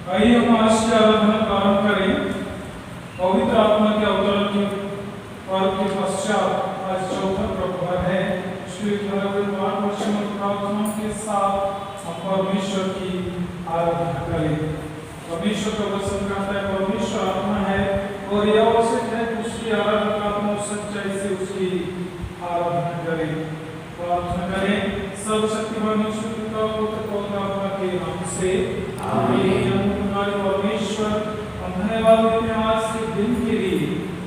आइए हम आज की आराधना प्रारंभ करें। पवित्र आत्मा के अवतरण के पर्व के पश्चात आज चौथा प्रभाव है। श्री प्रार्थना के साथ हम परमेश्वर की आराधना करें। परमेश्वर का वचन कहता है परमेश्वर आत्मा है और यह आवश्यक है कि उसकी आराधना आत्मा सच्चाई से उसकी आराधना करें। प्रार्थना करें सर्वशक्तिमान ईश्वर पिता पुत्र पवित्र आत्मा के नाम से आमीन। परमेश्वर हम धन्यवाद देते हैं आज के दिन के लिए।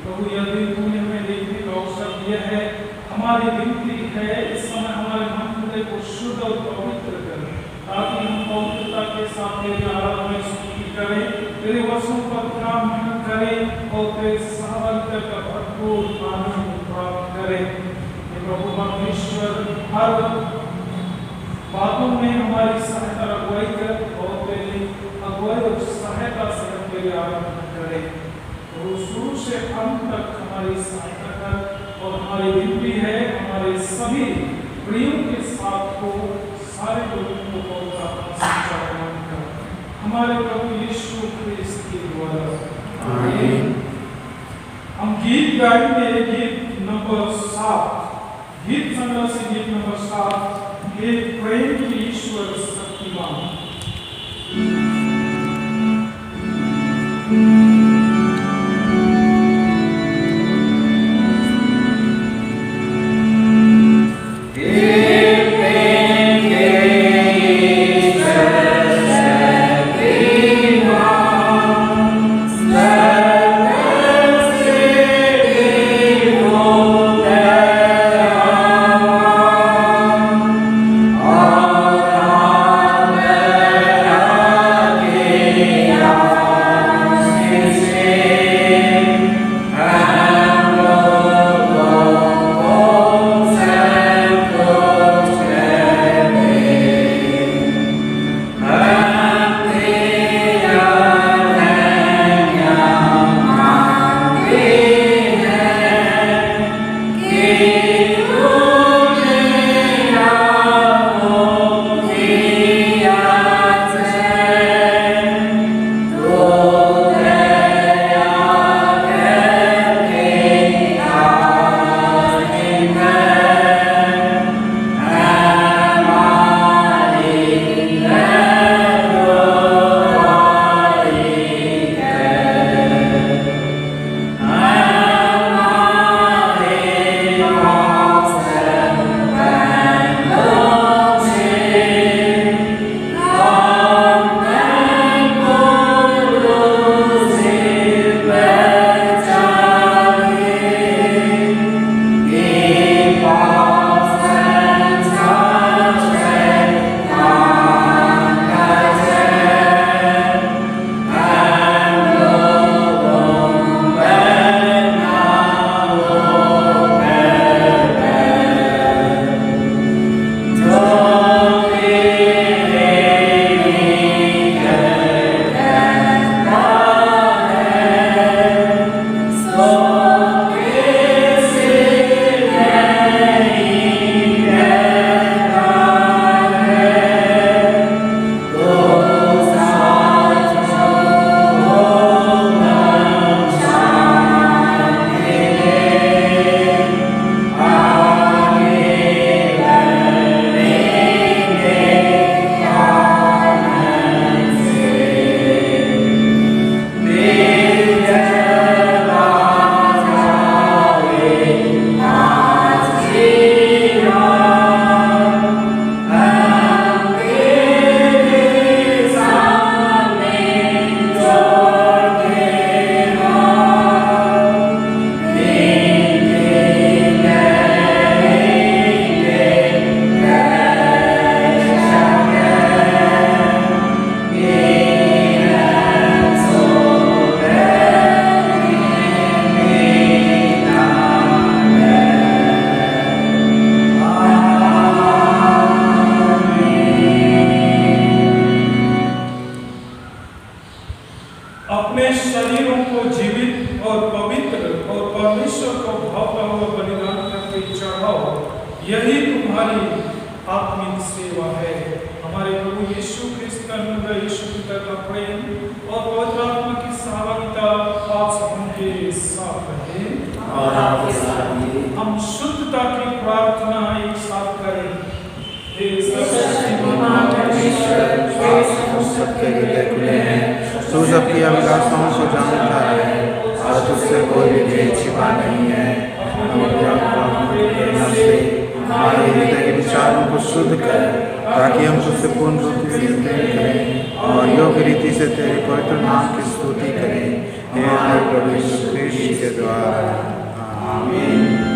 प्रभु यह दिन तूने हमें देखने का अवसर दिया है। हमारी विनती है इस समय हमारे मन हृदय को शुद्ध और पवित्र कर, ताकि हम पवित्रता के साथ तेरी आराधना स्तुति करें, तेरे वचनों पर ध्यान करें और तेरे सहभागिता का भरपूर आनंद प्राप्त करें। प्रभु परमेश्वर हर बातों में हमारी सहायता अगुवाई कर और तेरी अगुवाई और सहायता से हम तेरी आराधना करें। तो शुरू से अंत तक हमारी सहायता कर और हमारी विनती है हमारे सभी प्रियों के साथ को सारे लोगों को पवित्र संचालन कर हमारे प्रभु यीशु ख्रिस्त के द्वारा आमीन। हम गीत गाएंगे। गीत नंबर 7, गीत संग्रह से गीत नंबर 7, हे प्रेम की ईश्वर शक्तिमान। यही तुम्हारी आत्मिक सेवा है। हम हमारे प्रभु यीशु ख्रिस्त का अनुग्रह, यीशु पिता का प्रेम और पवित्र आत्मा की सहभागिता आप सबके साथ रहे और आपके साथ भी। हम शुद्धता की प्रार्थना एक साथ करें। हे सर्वशक्तिमान परमेश्वर, हम सबके हृदय खुले हैं, तू सबकी अभिलाषाओं को जानता है और तुझसे कोई भी भेद छिपा नहीं है। हमारे हृदय के विचारों को शुद्ध कर, ताकि हम तुझसे पूर्ण रूप से प्रेम करें और योग्य रीति से तेरे पवित्र नाम की स्तुति करें। हे हमारे प्रभु यीशु ख्रिस्त के द्वारा, आमीन।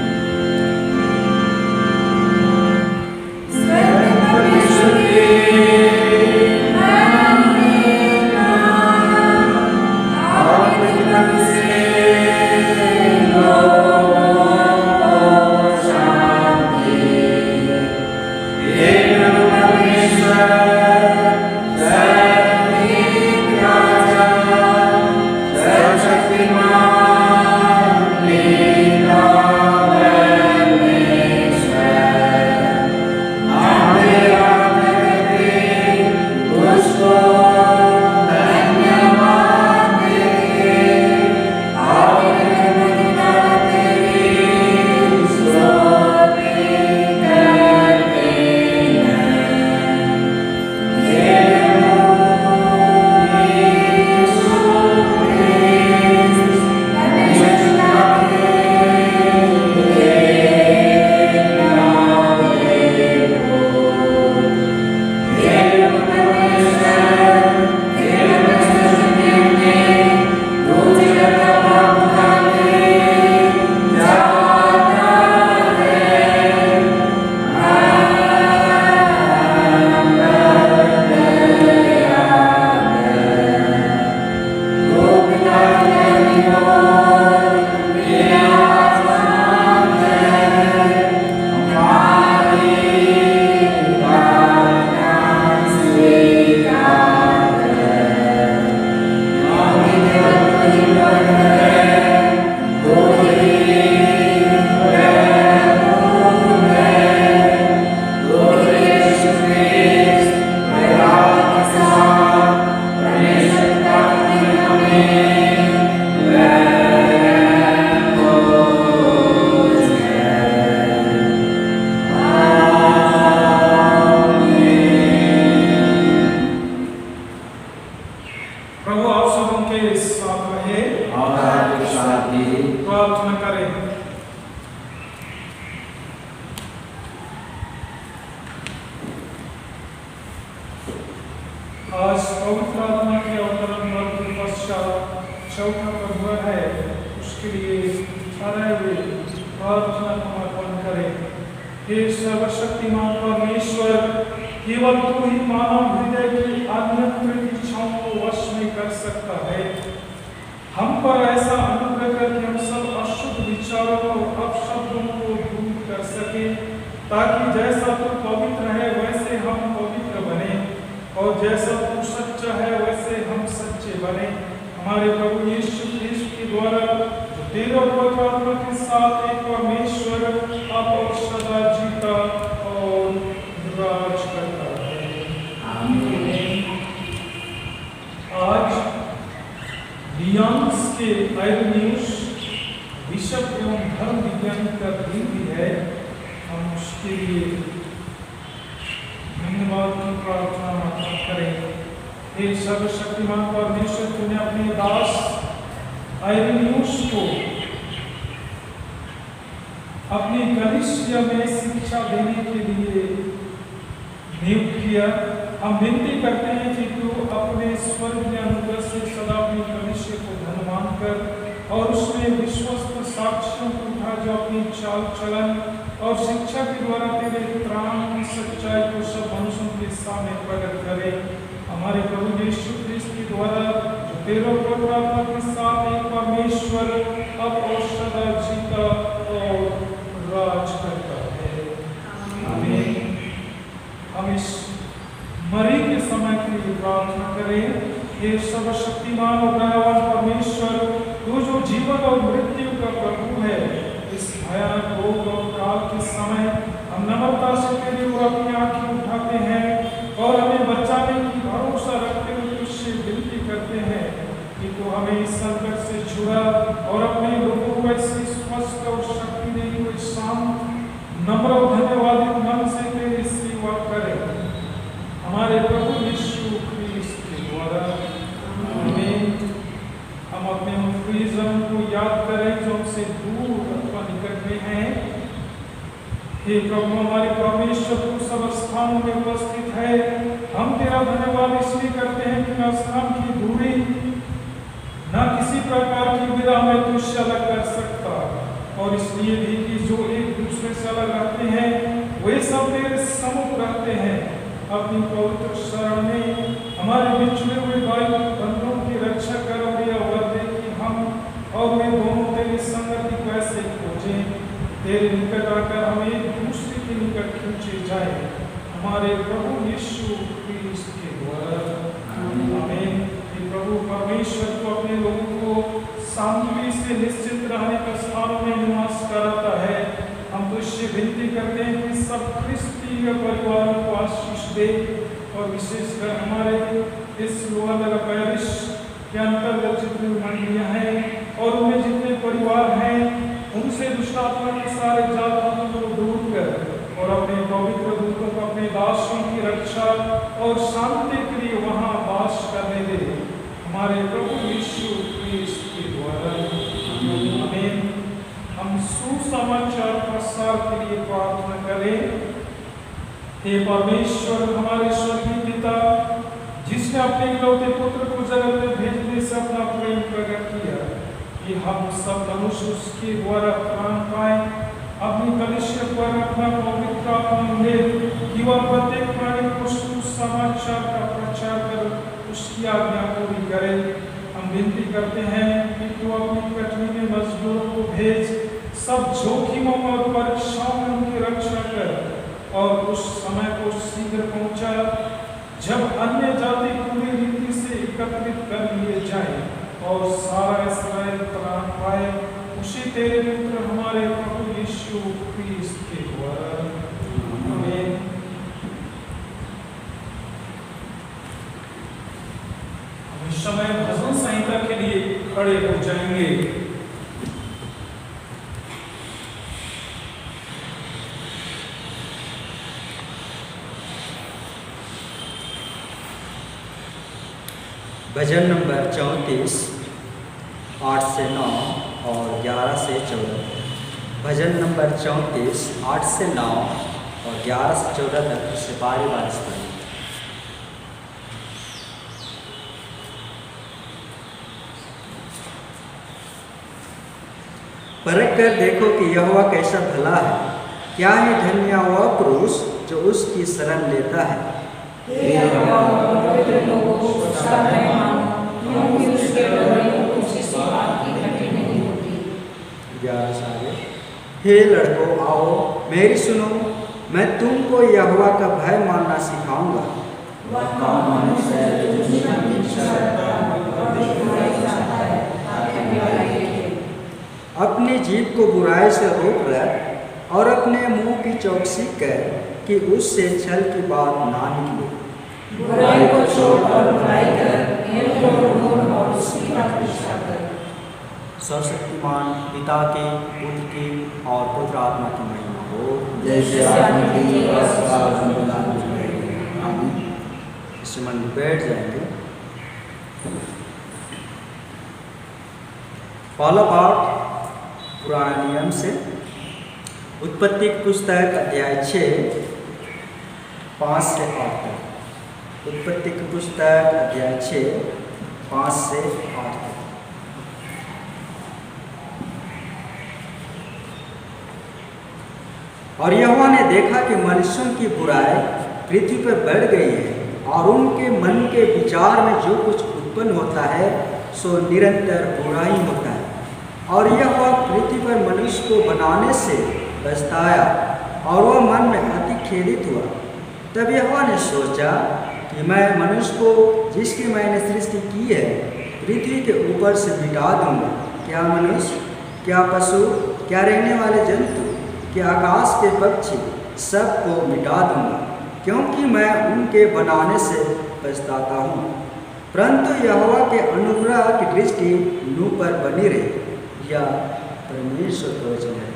आज पवित्र आत्मा के अवतरण वर्ग के पश्चात चौथा पर्व है, उसके लिए ठहरे हुए प्रार्थना समर्पण करें। हे सर्वशक्तिमान परमेश्वर, केवल तू ही मानव हृदय की अनियंत्रित इच्छाओं को वश में कर सकता है। हम पर ऐसा अनुग्रह कर कि हम सब अशुद्ध विचारों और अपशब्दों को दूर कर सके, ताकि जैसा तू पवित्र है वैसे हम पवित्र बने और जैसा तू सच्चा है वैसे हम सच्चे बने। हमारे प्रभु यीशु ख्रिस्त के द्वारा जो तेरे पवित्र आत्मा के साथ एक परमेश्वर अब और सदा जीता और राज करता है। आमीन। आज लियांस के आइरेनियस बिशप एवं धर्म विज्ञानी का दिन भी है। हम उसके लिए धन्यवाद की प्रार्थना करें। हे सर्वशक्तिमान परमेश्वर, तूने अपने दास आइरेनियस को अपनी कलीसिया में शिक्षा देने के लिए नियुक्त किया। हम विनती करते हैं कि तू अपने स्वर्गीय अनुग्रह से सदा अपनी कलीसिया को धनवान कर और उसमें विश्वस्त साक्ष्यों को उठा, जो अपनी चाल चलन और शिक्षा के द्वारा तेरे त्राण की सच्चाई को सब मनुष्यों के सामने प्रकट करे। हमारे प्रभु यीशु ख्रिस्त के द्वारा जो तेरे पवित्र आत्मा के साथ एक परमेश्वर अब और सदा जीता और राज करता है। आमीन। हम इस मरी के समय के लिए प्रार्थना करें। हे सर्वशक्तिमान और दयावान परमेश्वर, तू जो जीवन और मृत्यु का प्रभु है, इस भयानक रोग और काल के समय हम नम्रता से तेरी ओर अपनी आंखें उठाते हैं और हमें हे प्रभु हमारे परमेश्वर, तू सब स्थानों में उपस्थित है। हम तेरा धन्यवाद इसलिए करते हैं कि न स्थान की दूरी न किसी प्रकार की विधा में तुझसे अलग कर सकता, और इसलिए भी कि जो एक दूसरे से अलग रहते हैं वे सब तेरे सम्मुख रहते हैं। अपनी पवित्र शरण में हमारे बिछड़े हुए भाई बंधुओं की रक्षा कर, और यह वर दे कि हम और वे दोनों तेरी संगति को ऐसे खोजें, तेरे निकट आकर हम एक दूसरे के निकट खींचे जाए, हमारे प्रभु यीशु क्रिस्ट के द्वारा। आमीन। कि प्रभु परमेश्वर को अपने लोगों को शांति से निश्चित रहने का स्थानों में निवास कराता है। हम तुझसे विनती करते हैं कि सब क्रिस्तीय परिवारों को आशीष दे, और विशेषकर हमारे इस लोअर पैरिश के अंतर्गत जितनी मंडलियां हैं और उनमें जितने परिवार हैं, उनसे दुष्ट आत्मा के सारे जाल को दूर कर, और अपने पवित्र दूतों को अपने दासों की रक्षा और शांति के लिए वहां वास करने दे, हमारे प्रभु यीशु क्रिस्ट के द्वारा। आमीन। हम सुसमाचार प्रसार के लिए प्रार्थना करें। हे परमेश्वर, हमारे स्वर्गीय पिता, जिसने अपने इकलौते पुत्र को जगत में भेजने से अपना प्रेम प्रकट किया कि हम सब मनुष्य उसके द्वारा प्राण पाए, अपनी कलिसिया पर अपना पवित्र आत्मा ले कि वह प्रत्येक प्राणी को सुसमाचार का प्रचार कर उसकी आज्ञा पूरी करे। हम विनती करते हैं कि तू अपनी कटनी में मजदूरों को भेज, सब जोखिमों और परीक्षाओं में उनकी रक्षा कर, और उस समय को शीघ्र पहुंचा जब अन्य जाति पूरी रीति से एकत्रित कर लिए जाए और सारा इस्राएल प्राण पाए, उसी तेरे पुत्र हमारे प्रभु यीशु क्रिस्ट के द्वारा। आमीन। हम इस समय भजन संहिता के लिए खड़े हो जाएंगे। भजन नंबर 34, 8 से 9 और 11 से 14। भजन नंबर 34, 8 से 9 और 11 से 14 तक इसे बारी बारी से पढ़ें। परख कर देखो कि यहोवा कैसा भला है, क्या ही धन्य वह पुरुष जो उसकी शरण लेता है। हे लड़कों, आओ मेरी सुनो, मैं तुमको यहोवा का भय मानना सिखाऊंगा। अपनी जीभ को बुराई से रोक रख और अपने मुंह की चौकसी कर कि उससे छल की बात ना निकले। बुराई को छोड़ और बुराई कर, और उसकी प्रतीक्षा कर। सर्वशक्तिमान पिता की, पुत्र की और पवित्र आत्मा की महिमा हो, जैसे आदि की इस मन में बैठ जाएंगे। पहला पाठ पुराने नियम से, उत्पत्ति की पुस्तक अध्याय 6, 5 से 8 तक। उत्पत्ति की पुस्तक अध्याय 6, 5 से 8 तक। और यहोवा ने देखा कि मनुष्यों की बुराई पृथ्वी पर बढ़ गई है, और उनके मन के विचार में जो कुछ उत्पन्न होता है सो निरंतर बुरा ही होता है। और यहोवा पृथ्वी पर मनुष्य को बनाने से पछताया, और वह मन में अति खेदित हुआ। तब यहोवा ने सोचा कि मैं मनुष्य को जिसकी मैंने सृष्टि की है पृथ्वी के ऊपर से मिटा दूंगा। क्या मनुष्य, क्या पशु, क्या रहने वाले जंतु, क्या आकाश के पक्षी, सबको मिटा दूंगा, क्योंकि मैं उनके बनाने से पछताता हूँ। परंतु यहोवा के अनुग्रह की दृष्टि नूह पर बनी रही। या परमेश्वर का वचन है।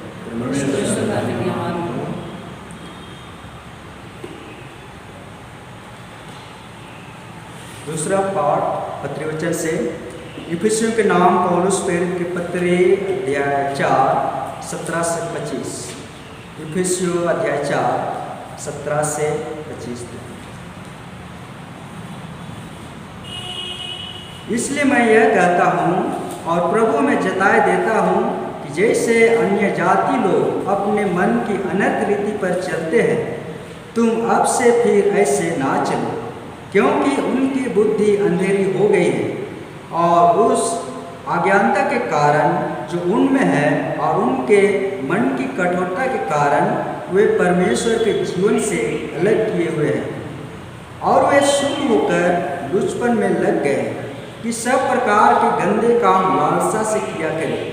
दूसरा पाठ पत्री वचन से, इफिसियों के नाम पौलुस प्रेरित के पत्री अध्याय 4, 17 से 25। इफिसियों अध्याय 4 17 से 25 तक। इसलिए मैं यह कहता हूँ और प्रभु में जताए देता हूँ कि जैसे अन्य जाति लोग अपने मन की अनर्थ रीति पर चलते हैं, तुम अब से फिर ऐसे ना चलो, क्योंकि उनकी बुद्धि अंधेरी हो गई है और उस अज्ञानता के कारण जो उनमें है और उनके मन की कठोरता के कारण वे परमेश्वर के जीवन से अलग किए हुए हैं और वे शुद्ध होकर लुचपन में लग गए कि सब प्रकार के गंदे काम लालसा से किया करें।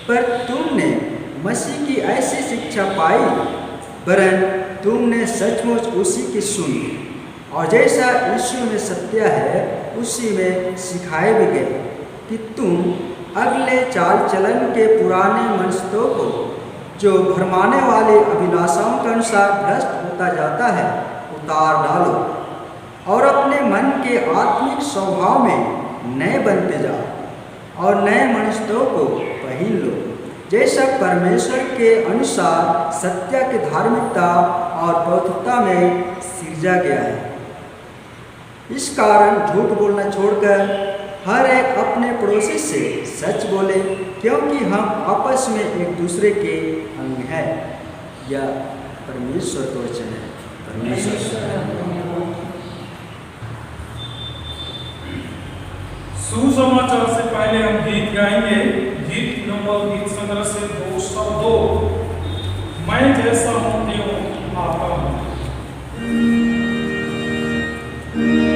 पर तुमने मसीह की ऐसी शिक्षा पाई, वरन तुमने सचमुच उसी की सुनी और जैसा यीशु में सत्य है उसी में सिखाए भी गए कि तुम अगले चाल चलन के पुराने मनस्तों को जो भरमाने वाले अभिलाषाओं के अनुसार भ्रष्ट होता जाता है उतार डालो और अपने मन के आत्मिक स्वभाव में नए बनते जाओ और नए मनुष्यों को पहन लो, जैसा परमेश्वर के अनुसार सत्य की धार्मिकता और पवित्रता में सिरजा गया है। इस कारण झूठ बोलना छोड़कर हर एक अपने पड़ोसी से सच बोले, क्योंकि हम आपस में एक दूसरे के अंग हैं। यह परमेश्वर का वचन है। सुसमाचार से पहले हम गीत गाएंगे। गीत नंबर गीत संग्रह से 202, मैं जैसा हूँ त्यों आता हूँ। Amen.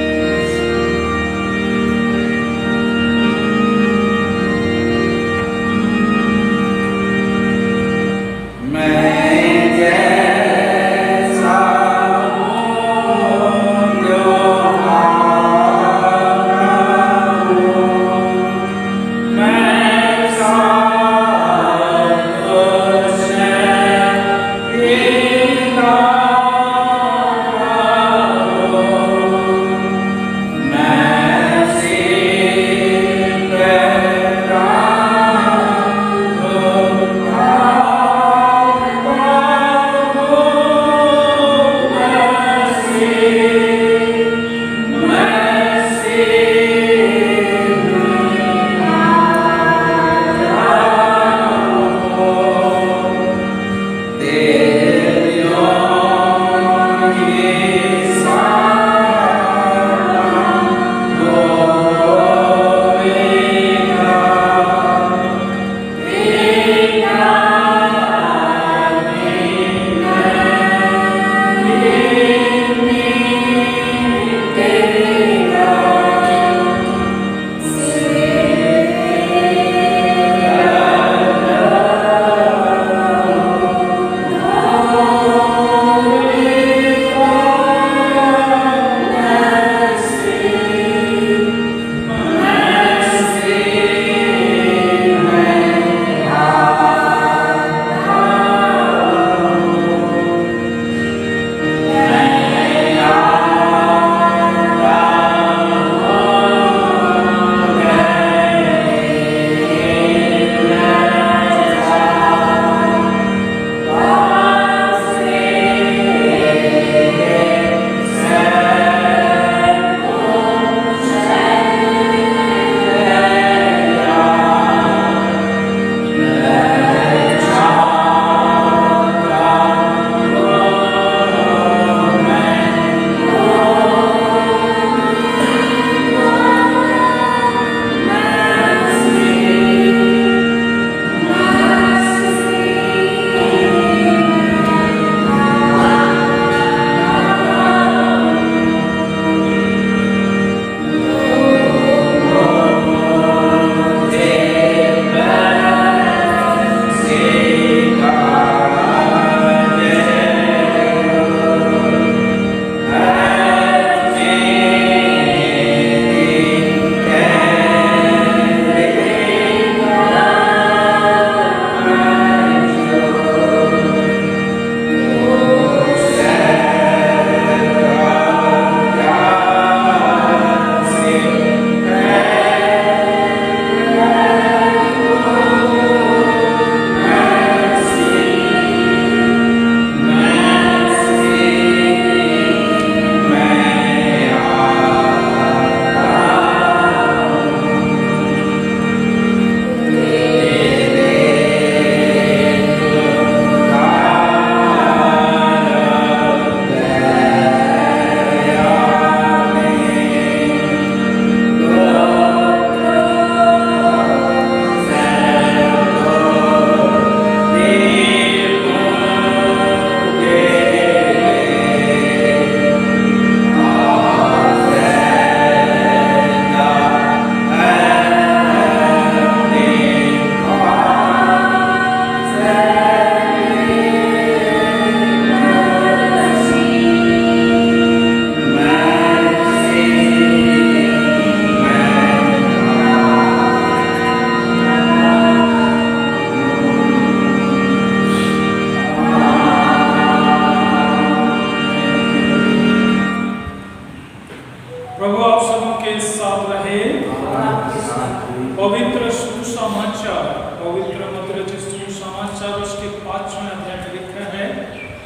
आपके साथ रहे। और आपके साथ भी। पवित्र सुसमाचार, पवित्र मत्ती सुसमाचार उसके 5वें अध्याय में लिखा है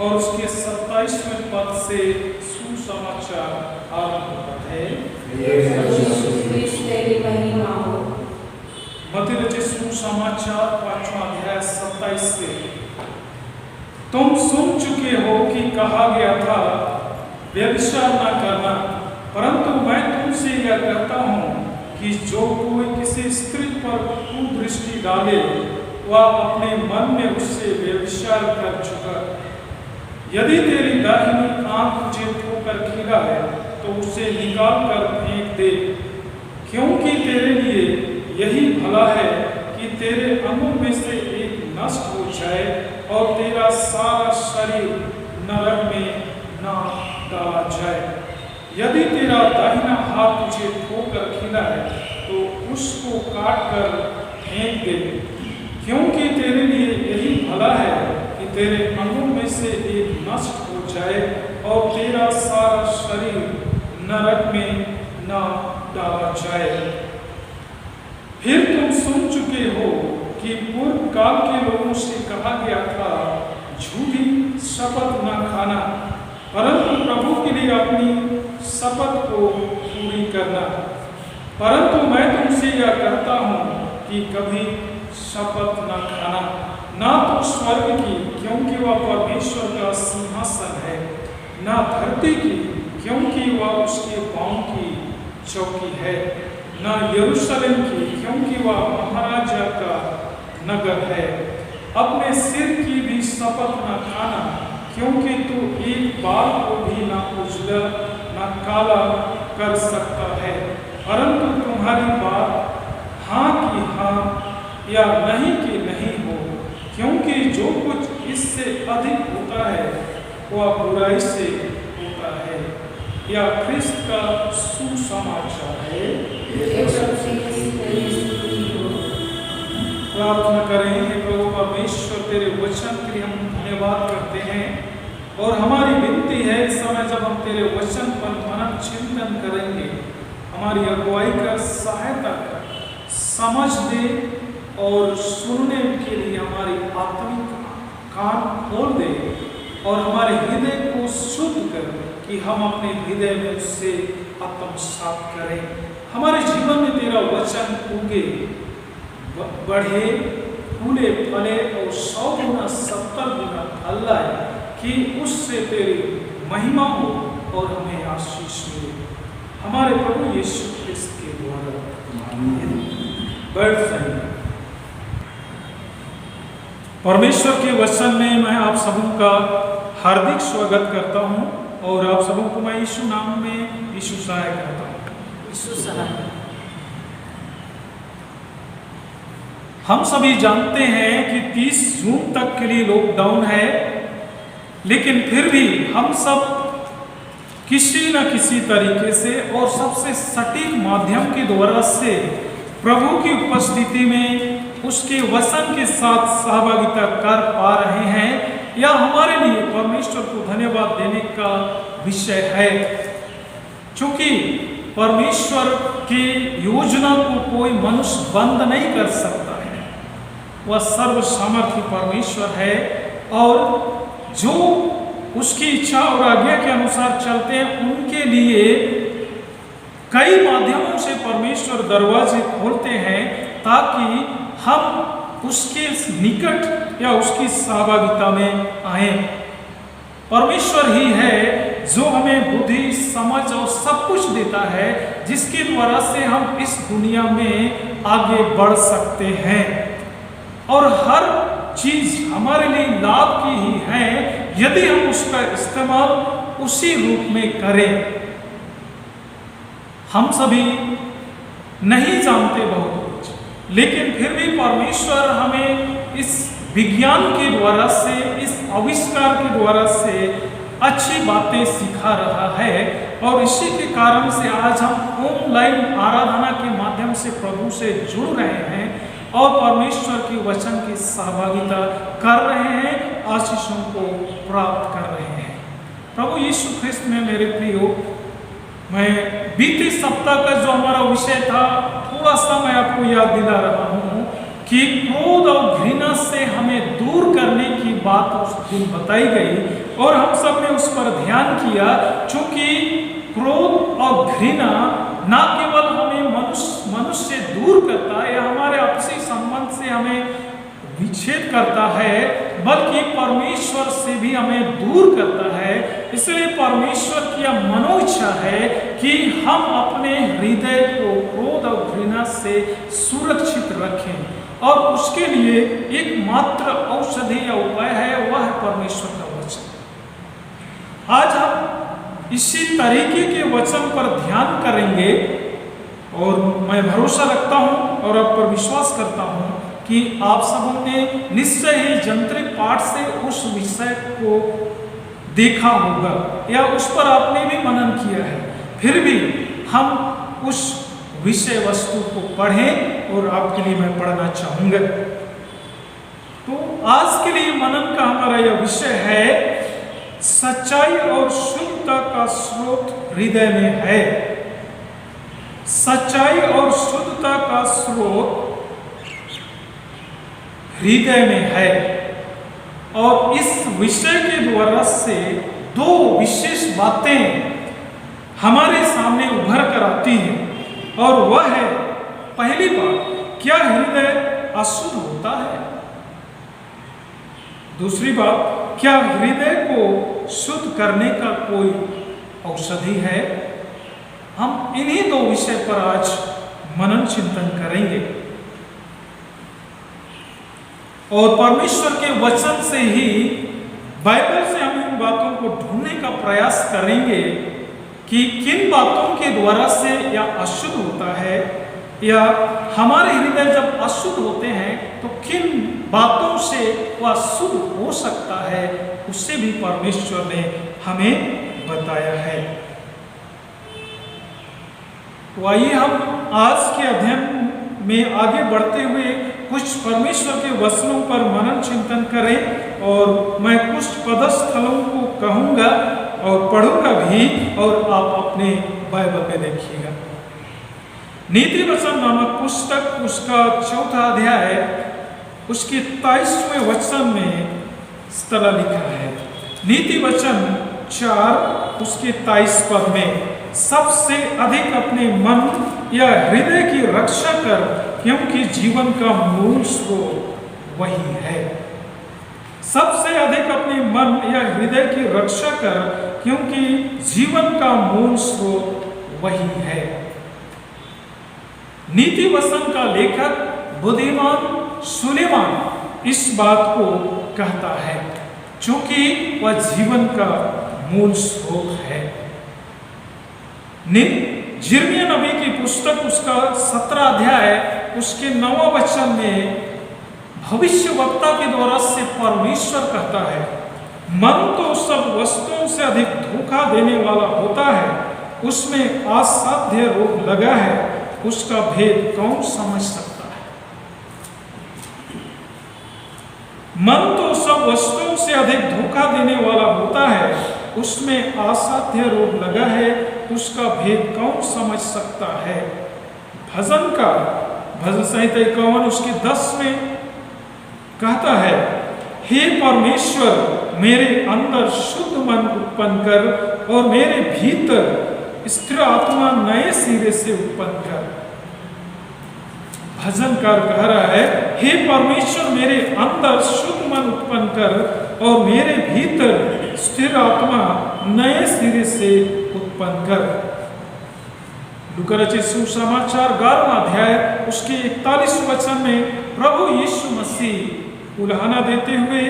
और उसके 27वें पद से सुसमाचार आरंभ होता है। तेरी महिमा हो। मत्ती सुसमाचार 5वां अध्याय 27 से। तुम सुन चुके हो कि कहा गया था व्यभिचार न करना, परंतु मैं तुमसे यह कहता हूँ कि जो कोई किसी स्त्री पर कुदृष्टि डाले वह अपने मन में उससे व्यभिचार कर चुका। यदि तेरी दाहिनी आंख तुझे ठोकर खिलाए तो उसे निकाल कर फेंक दे, क्योंकि तेरे लिए यही भला है कि तेरे अंगों में से एक नष्ट हो जाए और तेरा सारा शरीर नरक में न डाला जाए। यदि तेरा दाहिना हाथ तुझे ठोकर खिलाए तो उसको काट कर फेंक दे, क्योंकि तेरे लिए यही भला है कि तेरे अंगों में से एक नष्ट हो जाए और तेरा सारा शरीर नरक में न डाला जाए। फिर तुम सुन चुके हो कि पूर्व काल के लोगों से कहा गया था झूठी शपथ न खाना, परंतु प्रभु के लिए अपनी शपथ को पूरी करना। परंतु मैं तुमसे यह कहता हूँ कि कभी शपथ न खाना, ना तो स्वर्ग की, क्योंकि वह परमेश्वर का सिंहासन है, ना धरती की, क्योंकि वह उसके पांव की चौकी है, ना यरूशलेम की, क्योंकि वह महाराजा का नगर है। अपने सिर की भी शपथ न खाना, क्योंकि तू एक बाल को भी न उजला न काला कर सकता है, परंतु तुम्हारी बात हाँ की हाँ या नहीं की नहीं हो, क्योंकि जो कुछ इससे अधिक होता है वह बुराई से होता है। या ख्रिस्त का सुसमाचार है। प्रार्थना करें। हे प्रभु परमेश्वर, तेरे वचन के लिए हम धन्यवाद करते हैं और हमारी विनती है इस समय जब हम तेरे वचन पर मनन चिंतन करेंगे, हमारी अगुवाई कर, सहायता कर, समझ दे और सुनने के लिए हमारी आत्मिक कान खोल दे और हमारे हृदय को शुद्ध कर कि हम अपने हृदय में उससे आत्मसात करें। हमारे जीवन में तेरा वचन उगे, बढ़े, फूले, फले और 100 गुना 70 गुना फल लाए, कि उससे तेरी महिमा हो और हमें आशीष मिले। हमारे प्रभु यीशु ख्रिस्त के द्वारा बैठ जाइए। परमेश्वर के वचन में मैं आप सबों का हार्दिक स्वागत करता हूं और आप सबों को मैं यीशु नाम में यीशु सहाय करता हूं। यीशु सहाय। हम सभी जानते हैं कि 30 जून तक के लिए लॉकडाउन है, लेकिन फिर भी हम सब किसी न किसी तरीके से और सबसे सटीक माध्यम के द्वारा से प्रभु की उपस्थिति में उसके वचन के साथ सहभागिता कर पा रहे हैं। यह हमारे लिए परमेश्वर को धन्यवाद देने का विषय है, क्योंकि परमेश्वर की योजना को कोई मनुष्य बंद नहीं कर सकता है। वह सर्व सामर्थ्य परमेश्वर है और जो उसकी इच्छा और आज्ञा के अनुसार चलते हैं उनके लिए कई माध्यमों से परमेश्वर दरवाजे खोलते हैं ताकि हम उसके निकट या उसकी सहभागिता में आए। परमेश्वर ही है जो हमें बुद्धि, समझ और सब कुछ देता है, जिसके द्वारा से हम इस दुनिया में आगे बढ़ सकते हैं और हर चीज हमारे लिए लाभ की ही है यदि हम उसका इस्तेमाल उसी रूप में करें। हम सभी नहीं जानते बहुत कुछ, लेकिन फिर भी परमेश्वर हमें इस विज्ञान के द्वारा से, इस आविष्कार के द्वारा से अच्छी बातें सिखा रहा है और इसी के कारण से आज हम ऑनलाइन आराधना के माध्यम से प्रभु से जुड़ रहे हैं और परमेश्वर के वचन की सहभागिता कर रहे हैं, आशीषों को प्राप्त कर रहे हैं। प्रभु यीशु ख्रिस्त में मेरे प्रियो, मैं बीते सप्ताह का जो हमारा विषय था, थोड़ा सा मैं आपको याद दिला रहा हूँ कि क्रोध और घृणा से हमें दूर करने की बात उस दिन बताई गई और हम सब ने उस पर ध्यान किया। क्योंकि क्रोध और घृणा ना केवल हमें मनुष्य से दूर करता है या हमारे आपसी संबंध से हमें विच्छेद करता है, बल्कि परमेश्वर से भी हमें दूर करता है। इसलिए परमेश्वर की यह मनोइच्छा है कि हम अपने हृदय को क्रोध और घृणा से सुरक्षित रखें और उसके लिए एकमात्र औषधि या उपाय है, वह है परमेश्वर का वचन। आज हम इसी तरीके के वचन पर ध्यान करेंगे और मैं भरोसा रखता हूं और आप पर विश्वास करता हूं कि आप सबों ने निश्चय ही जंत्रिक पाठ से उस विषय को देखा होगा या उस पर आपने भी मनन किया है। फिर भी हम उस विषय वस्तु को पढ़ें और आपके लिए मैं पढ़ना चाहूंगा। तो आज के लिए मनन का हमारा यह विषय है, सच्चाई और शुद्धता का स्रोत हृदय में है। सच्चाई और शुद्धता का स्रोत हृदय में है। और इस विषय के द्वारा से दो विशेष बातें हमारे सामने उभर कर आती हैं और वह है, पहली बात, क्या हृदय अशुद्ध होता है? दूसरी बात, क्या हृदय को शुद्ध करने का कोई औषधि है? हम इन्हीं दो विषय पर आज मनन चिंतन करेंगे और परमेश्वर के वचन से ही, बाइबल से हम इन बातों को ढूंढने का प्रयास करेंगे कि किन बातों के द्वारा से यह अशुद्ध होता है, या हमारे हृदय जब अशुद्ध होते हैं तो किन बातों से वह शुद्ध हो सकता है, उससे भी परमेश्वर ने हमें बताया है। तो आइए हम आज के अध्ययन में आगे बढ़ते हुए कुछ परमेश्वर के वचनों पर मनन चिंतन करें और मैं कुछ पदस्थलों को कहूँगा और पढ़ूंगा भी और आप अपने बाइबल में देखिएगा। नीति वचन नामक पुस्तक, उसका 4था अध्याय, उसके 23वें वचन में इस तरह लिखा है। नीति वचन 4 उसके 23 पद में, सबसे अधिक अपने मन या हृदय की रक्षा कर, क्योंकि जीवन का मूल स्रोत वही है। सबसे अधिक अपने मन या हृदय की रक्षा कर, क्योंकि जीवन का मूल स्रोत वही है। नीति वचन का लेखक बुद्धिमान सुलेमान इस बात को कहता है, क्योंकि वह जीवन का मूल स्रोत है। यिर्मयाह नबी की पुस्तक, उसका 17 अध्याय, उसके 9वां वचन में भविष्यवक्ता के द्वारा से परमेश्वर कहता है, मन तो सब वस्तुओं से अधिक धोखा देने वाला होता है, उसमें असाध्य रोग लगा है, उसका भेद कौन समझ सकता है। मन तो सब वस्तुओं से अधिक धोखा देने वाला होता है, उसमें असाध्य रोग लगा है, उसका भेद कौन समझ सकता है। भजन संहिता 51 उसके 10 में कहता है, हे परमेश्वर, मेरे अंदर शुद्ध मन उत्पन्न कर और मेरे भीतर स्थिर आत्मा नए सिरे से उत्पन्न कर। भजनकार कह रहा है, हे परमेश्वर, मेरे अंदर शुद्ध मन उत्पन्न कर और मेरे भीतर स्थिर आत्मा नए सिरे से उत्पन्न कर। लूका रचित सुसमाचार 11वां अध्याय उसके 41 वचन में प्रभु यीशु मसीह उल्हाना देते हुए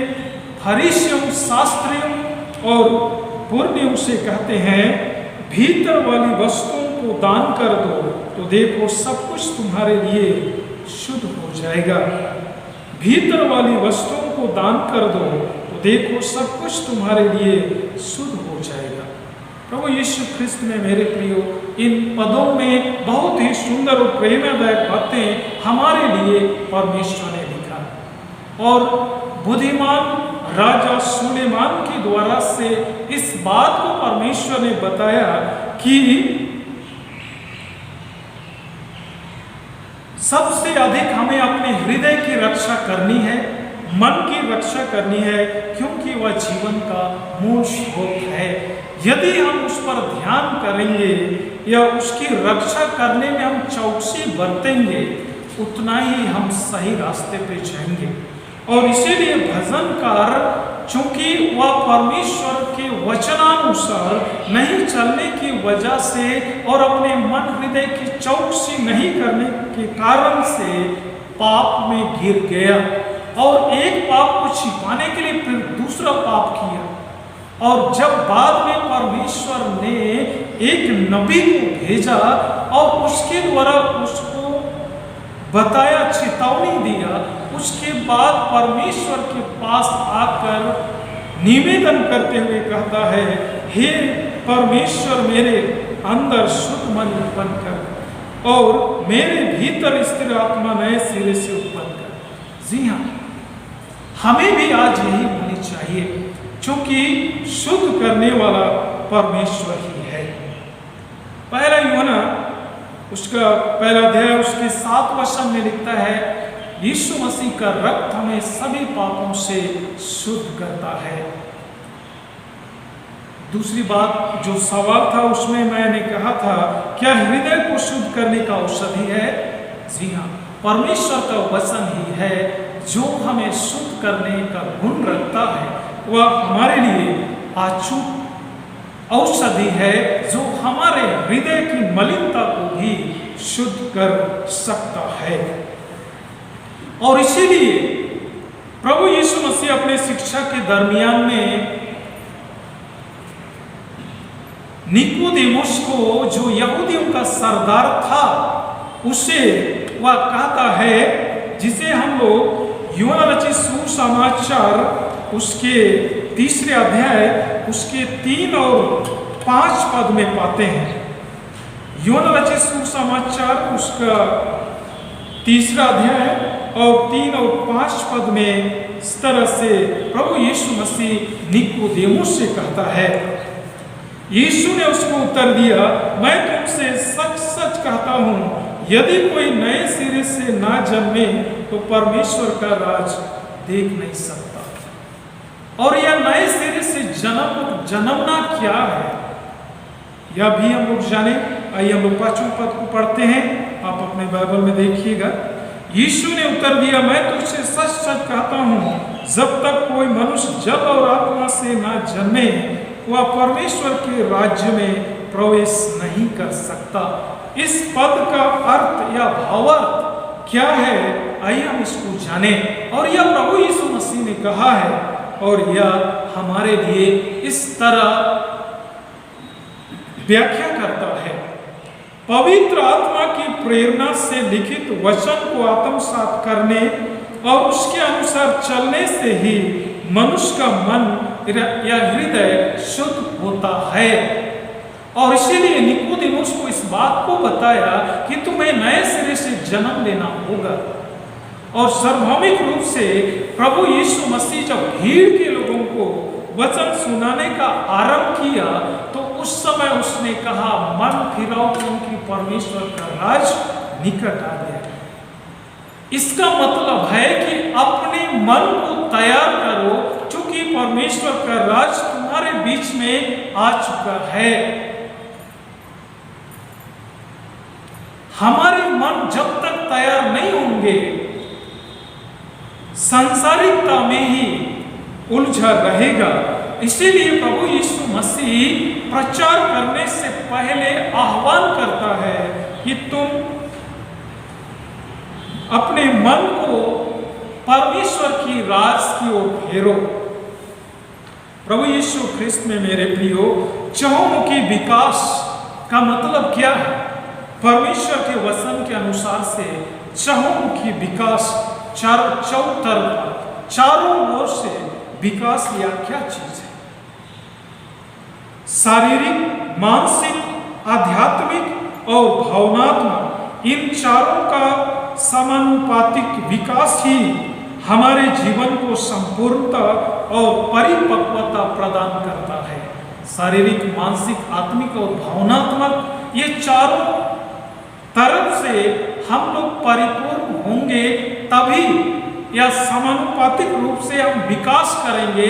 फरीसियों, शास्त्रियों और पुरनियों से कहते हैं, भीतर वाली वस्तुओं को दान कर दो तो देखो सब कुछ तुम्हारे लिए शुद्ध हो जाएगा। भीतर वाली वस्तुओं को दान कर दो तो देखो सब कुछ तुम्हारे लिए शुद्ध हो जाएगा। प्रभु यीशु ख्रिस्त में मेरे प्रियो, इन पदों में बहुत ही सुंदर और प्रेरणादायक बातें हमारे लिए परमेश्वर ने लिखा और बुद्धिमान राजा सुलेमान के द्वारा से इस बात को परमेश्वर ने बताया कि सबसे अधिक हमें अपने हृदय की रक्षा करनी है, मन की रक्षा करनी है, क्योंकि वह जीवन का मूल स्रोत है। यदि हम उस पर ध्यान करेंगे या उसकी रक्षा करने में हम चौकसी बरतेंगे, उतना ही हम सही रास्ते पे जाएंगे। और इसीलिए भजनकार, चूंकि वह परमेश्वर के वचनानुसार नहीं चलने की वजह से और अपने मन हृदय की चौकसी नहीं करने के कारण से पाप में गिर गया और एक पाप को छिपाने के लिए फिर दूसरा पाप किया। और जब बाद में परमेश्वर ने एक नबी को भेजा और उसके द्वारा उसको बताया, चेतावनी दिया, उसके बाद परमेश्वर के पास आकर निवेदन करते हुए कहता है, हे परमेश्वर, मेरे अंदर शुद्ध मन उत्पन्न कर और मेरे भीतर स्थिर आत्मा नए सिरे से उत्पन्न कर। जी हाँ, हमें भी आज यही होनी चाहिए, क्योंकि शुद्ध करने वाला परमेश्वर ही है। पहला यूहन्ना उसका पहला अध्याय उसके 7 वचन में लिखता है, यीशु मसीह का रक्त हमें सभी पापों से शुद्ध करता है। दूसरी बात जो सवाल था उसमें मैंने कहा था, क्या हृदय को शुद्ध करने का औषधि है? जी हाँ, परमेश्वर का वचन ही है जो हमें शुद्ध करने का गुण रखता है। वह हमारे लिए अचूक औषधि है जो हमारे हृदय की मलिनता को भी शुद्ध कर सकता है। और इसीलिए प्रभु यीशु मसीह अपने शिक्षा के दरमियान में निकोदेमुस को, जो यहूदियों का सरदार था, उसे वह कहता है, जिसे हम लोग यूहन्ना रचित सुसमाचार उसके 3 अध्याय उसके 3 और 5 पद में पाते हैं। यूहन्ना रचित सुसमाचार उसका 3 अध्याय और 3 और 5 पद में इस तरह से प्रभु यीशु मसीह निकोदेमुस से कहता है। यीशु ने उसको उत्तर दिया, मैं तुमसे सच सच कहता हूँ, यदि कोई नए सिरे से ना जन्मे तो परमेश्वर का राज देख नहीं सकता। और यह नए सिरे से जन्मना क्या है, यह भी हम लोग जाने। आइए हम लोग 5वें पद को पढ़ते हैं, आप अपने बाइबल में देखिएगा। यीशु ने उत्तर दिया, मैं तुझसे सच सच कहता हूँ, जब तक कोई मनुष्य जल और आत्मा से ना जन्मे वह परमेश्वर के राज्य में प्रवेश नहीं कर सकता। इस पद का अर्थ या भावार्थ क्या है, आइए हम इसको जाने। और यह प्रभु यीशु मसीह ने कहा है और यह हमारे लिए इस तरह व्याख्या करता है, पवित्र आत्मा की प्रेरणा से लिखित वचन को आत्मसात करने और उसके अनुसार चलने से ही मनुष्य का मन या हृदय शुद्ध होता है। और इसीलिए निकोदेमुस को इस बात को बताया कि तुम्हें नए सिरे से जन्म लेना होगा। और सार्वभौमिक रूप से प्रभु यीशु मसीह जब भीड़ के लोगों को वचन सुनाने का आरंभ किया तो उस समय उसने कहा, मन फिराओ क्योंकि परमेश्वर का राज निकट आ गया। इसका मतलब है कि अपने मन को तैयार करो, क्योंकि परमेश्वर का राज तुम्हारे बीच में आ चुका है। हमारे मन जब तक तैयार नहीं होंगे सांसारिकता में ही उलझा रहेगा। इसीलिए प्रभु यीशु मसीह प्रचार करने से पहले आह्वान करता है कि तुम अपने मन को परमेश्वर की राज की ओर फेरो। प्रभु यीशु ख्रिस्त में मेरे प्रियो, चहुमुखी विकास का मतलब क्या है? परमेश्वर के वचन के अनुसार से चहुमुखी विकास, चारों ओर से विकास या क्या चीज है? शारीरिक, मानसिक, आध्यात्मिक और भावनात्मक, इन चारों का समानुपातिक विकास ही हमारे जीवन को संपूर्णता और परिपक्वता प्रदान करता है। शारीरिक, मानसिक, आत्मिक और भावनात्मक, ये चारों तरफ से हम लोग परिपूर्ण होंगे, तभी या समानुपातिक रूप से हम विकास करेंगे।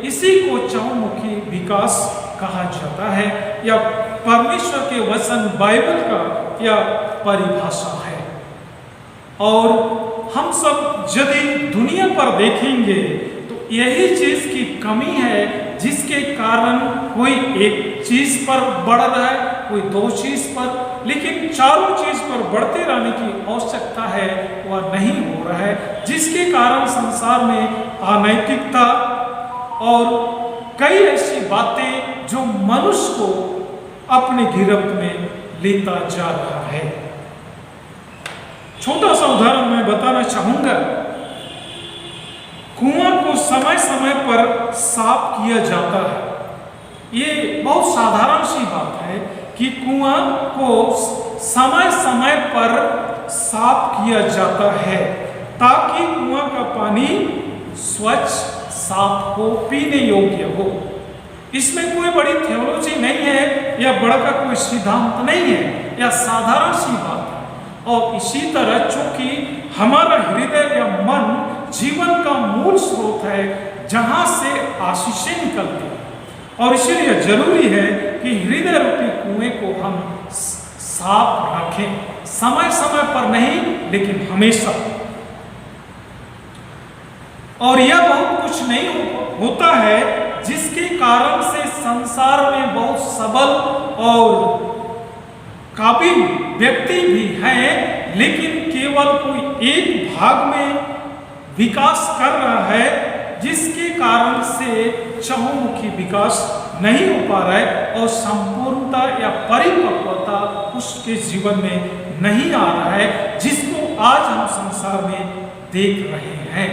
इसी को चहुमुखी विकास कहा जाता है, या परमेश्वर के वचन बाइबल का या परिभाषा है। और हम सब यदि दुनिया पर देखेंगे तो यही चीज की कमी है, जिसके कारण कोई एक चीज पर बढ़ रहा है, कोई दो चीज पर, लेकिन चारों चीज पर बढ़ते रहने की आवश्यकता है, वह नहीं हो रहा है, जिसके कारण संसार में अनैतिकता और कई ऐसी बातें जो मनुष्य को अपने गिरफ्त में लेता जा रहा है। छोटा सा उदाहरण मैं बताना चाहूंगा। कुआं को समय समय पर साफ किया जाता है। ये बहुत साधारण सी बात है कि कुआं को समय समय पर साफ किया जाता है, ताकि कुआं का पानी स्वच्छ, साफ हो, पीने योग्य हो। इसमें कोई बड़ी थियोलॉजी नहीं है या बड़ा का कोई सिद्धांत नहीं है, या साधारण सी बात है। और इसी तरह चूंकि हमारा हृदय या मन जीवन का मूल स्रोत है, जहां से आशीषें निकलती हैं, और इसीलिए जरूरी है कि हृदय रूपी कुएं को हम साफ रखें, समय समय पर नहीं लेकिन हमेशा। और यह बहुत कुछ नहीं होता है, जिसके कारण से संसार में बहुत सबल और काबिल व्यक्ति भी हैं, लेकिन केवल कोई एक भाग में विकास कर रहा है, जिसके कारण से चहुमुखी विकास नहीं हो पा रहा है, और संपूर्णता या परिपक्वता उसके जीवन में नहीं आ रहा है, जिसको आज हम संसार में देख रहे हैं।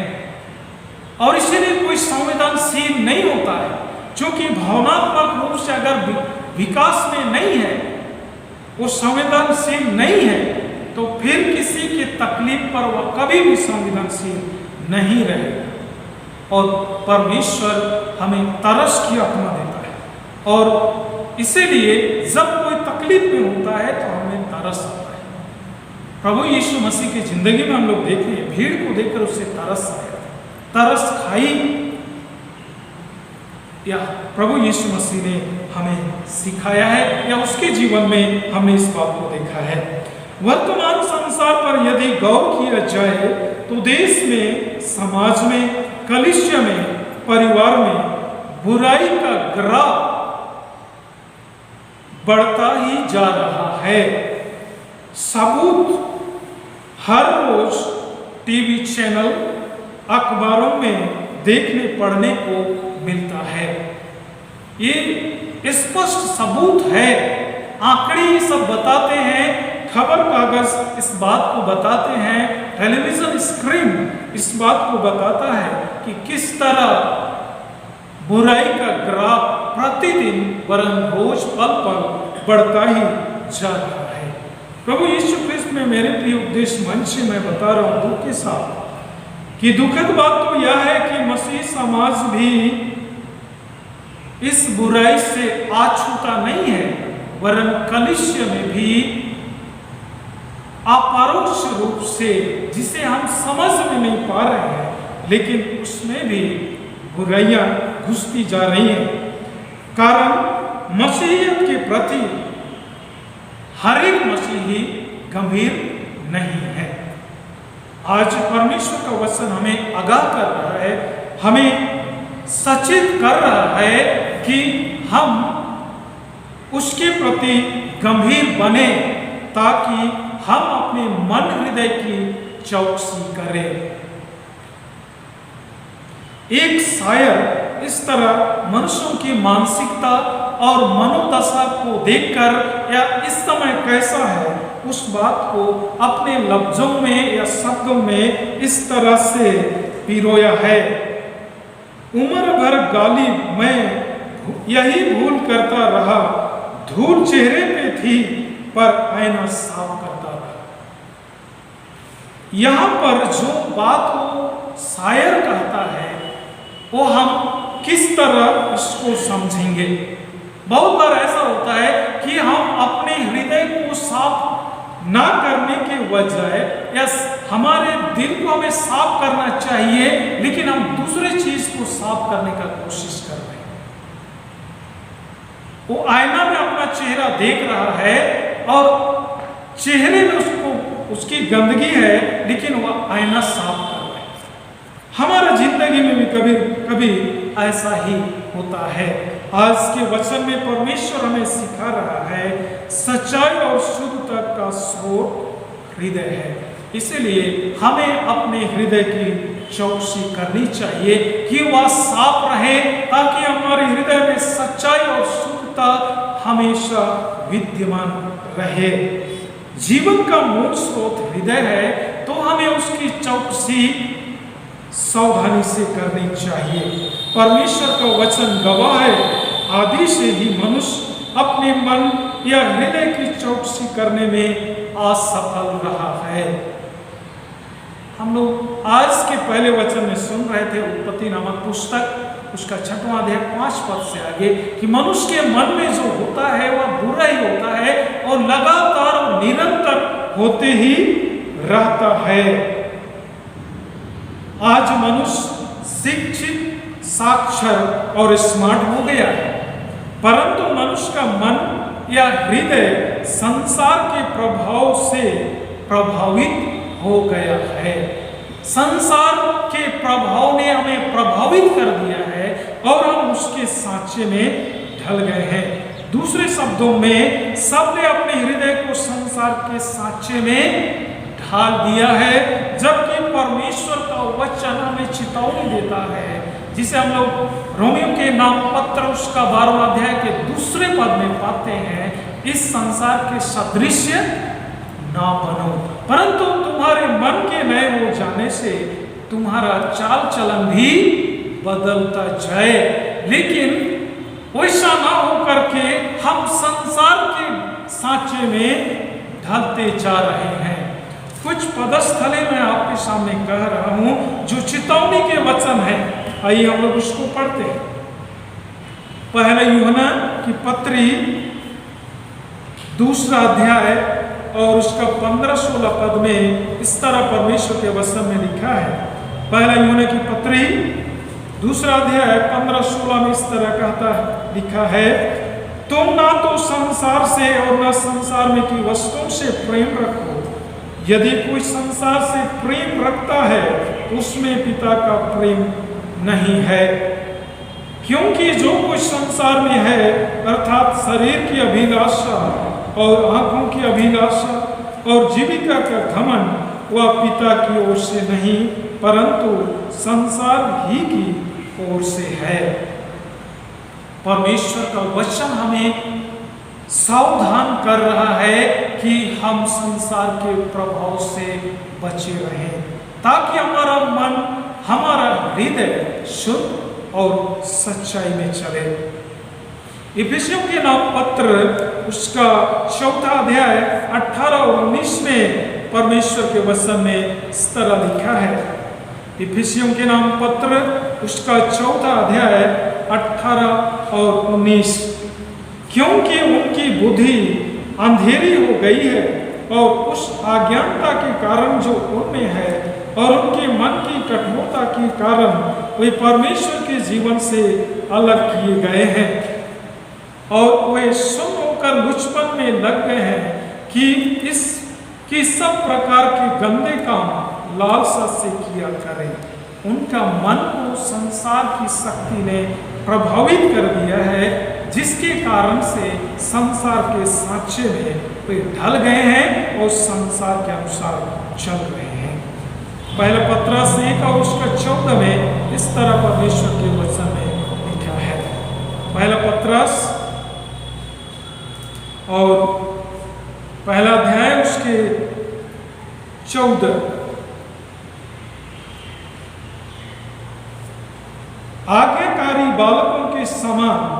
और इसीलिए कोई संवेदनशील नहीं होता है, क्योंकि भावनात्मक रूप से अगर विकास में नहीं है, वो संवेदनशील नहीं है, तो फिर किसी की तकलीफ पर वह कभी भी संवेदनशील नहीं रहेगा। और परमेश्वर हमें तरस की आत्मा देता है, और इसीलिए जब कोई तकलीफ में होता है तो हमें तरस आता है। प्रभु यीशु मसीह की जिंदगी में हम लोग देखते हैं, भीड़ को देखकर उससे तरस आया, तरस खाई, या प्रभु यीशु मसीह ने हमें सिखाया है, या उसके जीवन में हमने इस बात को देखा है। वर्तमान संसार पर यदि गौर किया जाए तो देश में, समाज में, कलीसिया में, परिवार में बुराई का ग्राफ बढ़ता ही जा रहा है। सबूत हर रोज टीवी चैनल, अखबारों में देखने पढ़ने को मिलता है। ये स्पष्ट सबूत है, आंकड़े सब बताते हैं, खबर कागज इस बात को बताते हैं, टेलीविजन स्क्रीन इस बात को बताता है कि किस तरह बुराई का ग्राफ प्रतिदिन वरन रोज पल पल बढ़ता ही जा रहा है। प्रभु यीशु ख्रिस्त में मेरे प्रिय उपदेश मंच से मैं बता रहा हूं दुख के साथ कि दुखद बात तो यह है कि मसीह समाज भी इस बुराई से अछूता नहीं है, वरन कलीसिया में भी अपरोक्ष रूप से, जिसे हम समझ में नहीं पा रहे हैं, लेकिन उसमें भी बुराइयां घुसती जा रही हैं। कारण मसीहियत के प्रति हर एक मसीही गंभीर नहीं है। आज परमेश्वर का वचन हमें आगाह कर रहा है, हमें सचेत कर रहा है कि हम उसके प्रति गंभीर बने, ताकि हम अपने मन हृदय की चौकसी करें। एक शायर इस तरह मनुष्यों की मानसिकता और मनोदशा को देखकर या इस समय कैसा है उस बात को अपने लफ्जों में या शब्दों में इस तरह से पिरोया है। उम्र भर गाली मैं यही भूल करता रहा, धूल चेहरे पे थी पर आईना साफ करता रहा। यहाँ पर जो बात को शायर कहता है वो हम किस तरह इसको समझेंगे। बहुत बार ऐसा होता है कि हम अपने हृदय को साफ ना करने के बजाय या हमारे दिल को हमें साफ करना चाहिए, लेकिन हम दूसरे चीज को साफ करने का कोशिश कर रहे हैं। वो आईना में अपना चेहरा देख रहा है और चेहरे में उसकी गंदगी है, लेकिन वह आईना साफ कर रहा है। हमारा जिंदगी में भी कभी कभी ऐसा ही होता है। आज के वचन में परमेश्वर हमें सिखा रहा है सच्चाई और शुद्धता का स्रोत हृदय है। इसलिए हमें अपने हृदय की चौकसी करनी चाहिए कि वह साफ रहे, ताकि हमारे हृदय में सच्चाई और शुद्धता हमेशा विद्यमान रहे। जीवन का मूल स्रोत हृदय है, तो हमें उसकी चौकसी सावधानी से करनी चाहिए। परमेश्वर का वचन गवाह है, आदि से ही मनुष्य अपने मन या हृदय की चौकसी करने में असफल रहा है। हम लोग आज के पहले वचन में सुन रहे थे उत्पत्ति नामक पुस्तक, उसका 6वां अध्याय 5 पद से आगे, कि मनुष्य के मन में जो होता है वह बुरा ही होता है और लगातार और निरंतर होते ही रहता है। आज मनुष्य शिक्षित, साक्षर और स्मार्ट हो गया है, परंतु मनुष्य का मन या हृदय संसार के प्रभाव से प्रभावित हो गया है। संसार के प्रभाव ने हमें प्रभावित कर दिया है और हम उसके सांचे में ढल गए हैं। दूसरे शब्दों में सबने अपने हृदय को संसार के सांचे में ढाल दिया है, जबकि परमेश्वर का वचन हमें चेतावनी देता है, जिसे हम लोग रोमियो के नाम पत्र उसका 12वां अध्याय के 2 पद में पाते हैं, इस संसार के सदृश्य ना बनो, परंतु तुम्हारे मन के नए हो जाने से तुम्हारा चाल चलन भी बदलता जाए। लेकिन वैसा ना हो करके हम संसार के सांचे में ढलते जा रहे हैं। कुछ पदस्थले मैं आपके सामने कह रहा हूं जो चेतावनी के वचन है। आइए हम लोग उसको पढ़ते हैं। पहला यूहन्ना की पत्री 2 अध्याय और उसका 15-16 पद में इस तरह परमेश्वर के वचन में लिखा है। पहला यूहन्ना की पत्री 2 अध्याय 15-16 में इस तरह कहता है, लिखा है, तुम ना तो संसार से और न संसार में की वस्तुओं से प्रेम रखो। यदि कोई संसार से प्रेम रखता है उसमें पिता का प्रेम नहीं है, क्योंकि जो कुछ संसार में है अर्थात शरीर की अभिलाषा और आंखों की अभिलाषा और जीविका का घमंड वह पिता की ओर से नहीं परंतु संसार ही की ओर से है। परमेश्वर का वचन हमें सावधान कर रहा है कि हम संसार के प्रभाव से बचे रहें, ताकि हमारा मन, हमारा हृदय शुद्ध और सच्चाई में चले। इफिसियों के नाम पत्र उसका 4 अध्याय 18 और 19 में परमेश्वर के वचन में इस तरह लिखा है। इफिसियों के नाम पत्र उसका 4 अध्याय 18 और 19, क्योंकि उनकी बुद्धि अंधेरी हो गई है और उस अज्ञानता के कारण जो उनमें है और उनके मन की कठोरता के कारण वे परमेश्वर के जीवन से अलग किए गए हैं और वे सुन होकर लुचपन में लग गए हैं कि सब प्रकार के गंदे काम लालसा से किया करें। उनका मन को संसार की शक्ति ने प्रभावित कर दिया है, जिसके कारण से संसार के सांचे में वे ढल गए हैं और संसार के अनुसार चल रहे हैं। पहला पत्रस 1 और उसका 14 में इस तरह परमेश्वर के वचन में लिखा है। पहला पत्रस और पहला अध्याय उसके 14, आज्ञाकारी बालकों के समान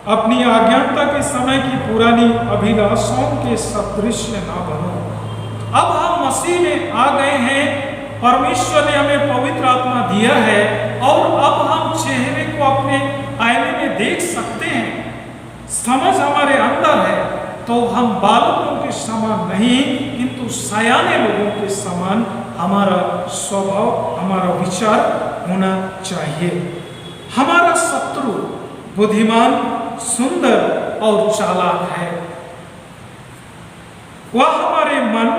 अपनी अज्ञानता के समय की पुरानी अभिलाषाओं के सदृश न बनो। अब हम मसीह में आ गए हैं परमेश्वर ने हमें पवित्र आत्मा दिया है और अब हम चेहरे को अपने आईने में देख सकते हैं, समझ हमारे अंदर है, तो हम बालकों के समान नहीं किंतु सयाने लोगों के समान हमारा स्वभाव, हमारा विचार होना चाहिए। हमारा शत्रु बुद्धिमान, सुंदर और चालाक है। वह हमारे मन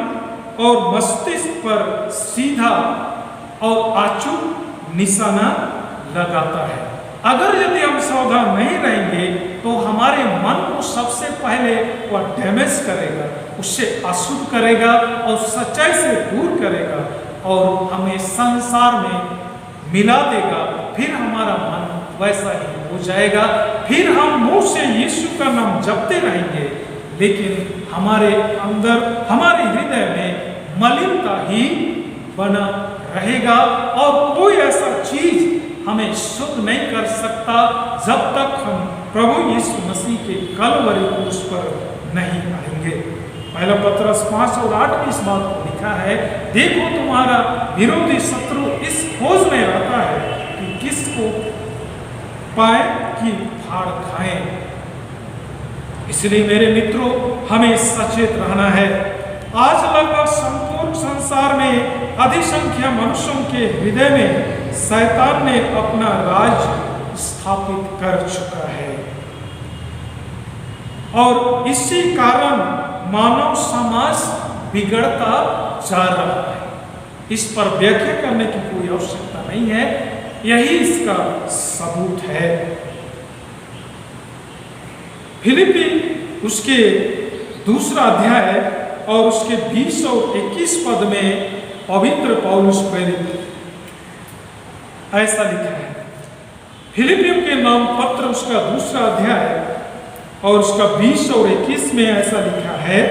और मस्तिष्क पर सीधा और अचूक निशाना लगाता है। अगर यदि हम सावधान नहीं रहेंगे तो हमारे मन को सबसे पहले वह डैमेज करेगा, उससे अशुद्ध करेगा और सच्चाई से दूर करेगा और हमें संसार में मिला देगा। फिर हमारा मन वैसा ही हो जाएगा, फिर हम मुंह से यीशु का नाम जपते रहेंगे, लेकिन हमारे अंदर, हमारे हृदय में मलिनता ही बना रहेगा और कोई ऐसा चीज हमें शुद्ध नहीं कर सकता जब तक हम प्रभु यीशु मसीह के कलवरी क्रूस पर नहीं आएंगे। पहला पत्रस 5 और 8 में इस बात को लिखा है, देखो तुम्हारा विरोधी शत्रु इस खोज में रहता है कि किसको पाए कि फाड़ खाए। इसलिए मेरे मित्रों, हमें सचेत रहना है। आज लगभग संपूर्ण संसार में अधिसंख्या मनुष्यों के हृदय में शैतान ने अपना राज स्थापित कर चुका है और इसी कारण मानव समाज बिगड़ता जा रहा है। इस पर व्याख्या करने की कोई आवश्यकता नहीं है, यही इसका सबूत है। फिलिपी उसके 2 अध्याय और उसके 20 और 21 पद में पवित्र पौलुस प्रेरित ऐसा लिखा है। फिलिपियों के नाम पत्र उसका 2 अध्याय और उसका 20 और 21 में ऐसा लिखा है,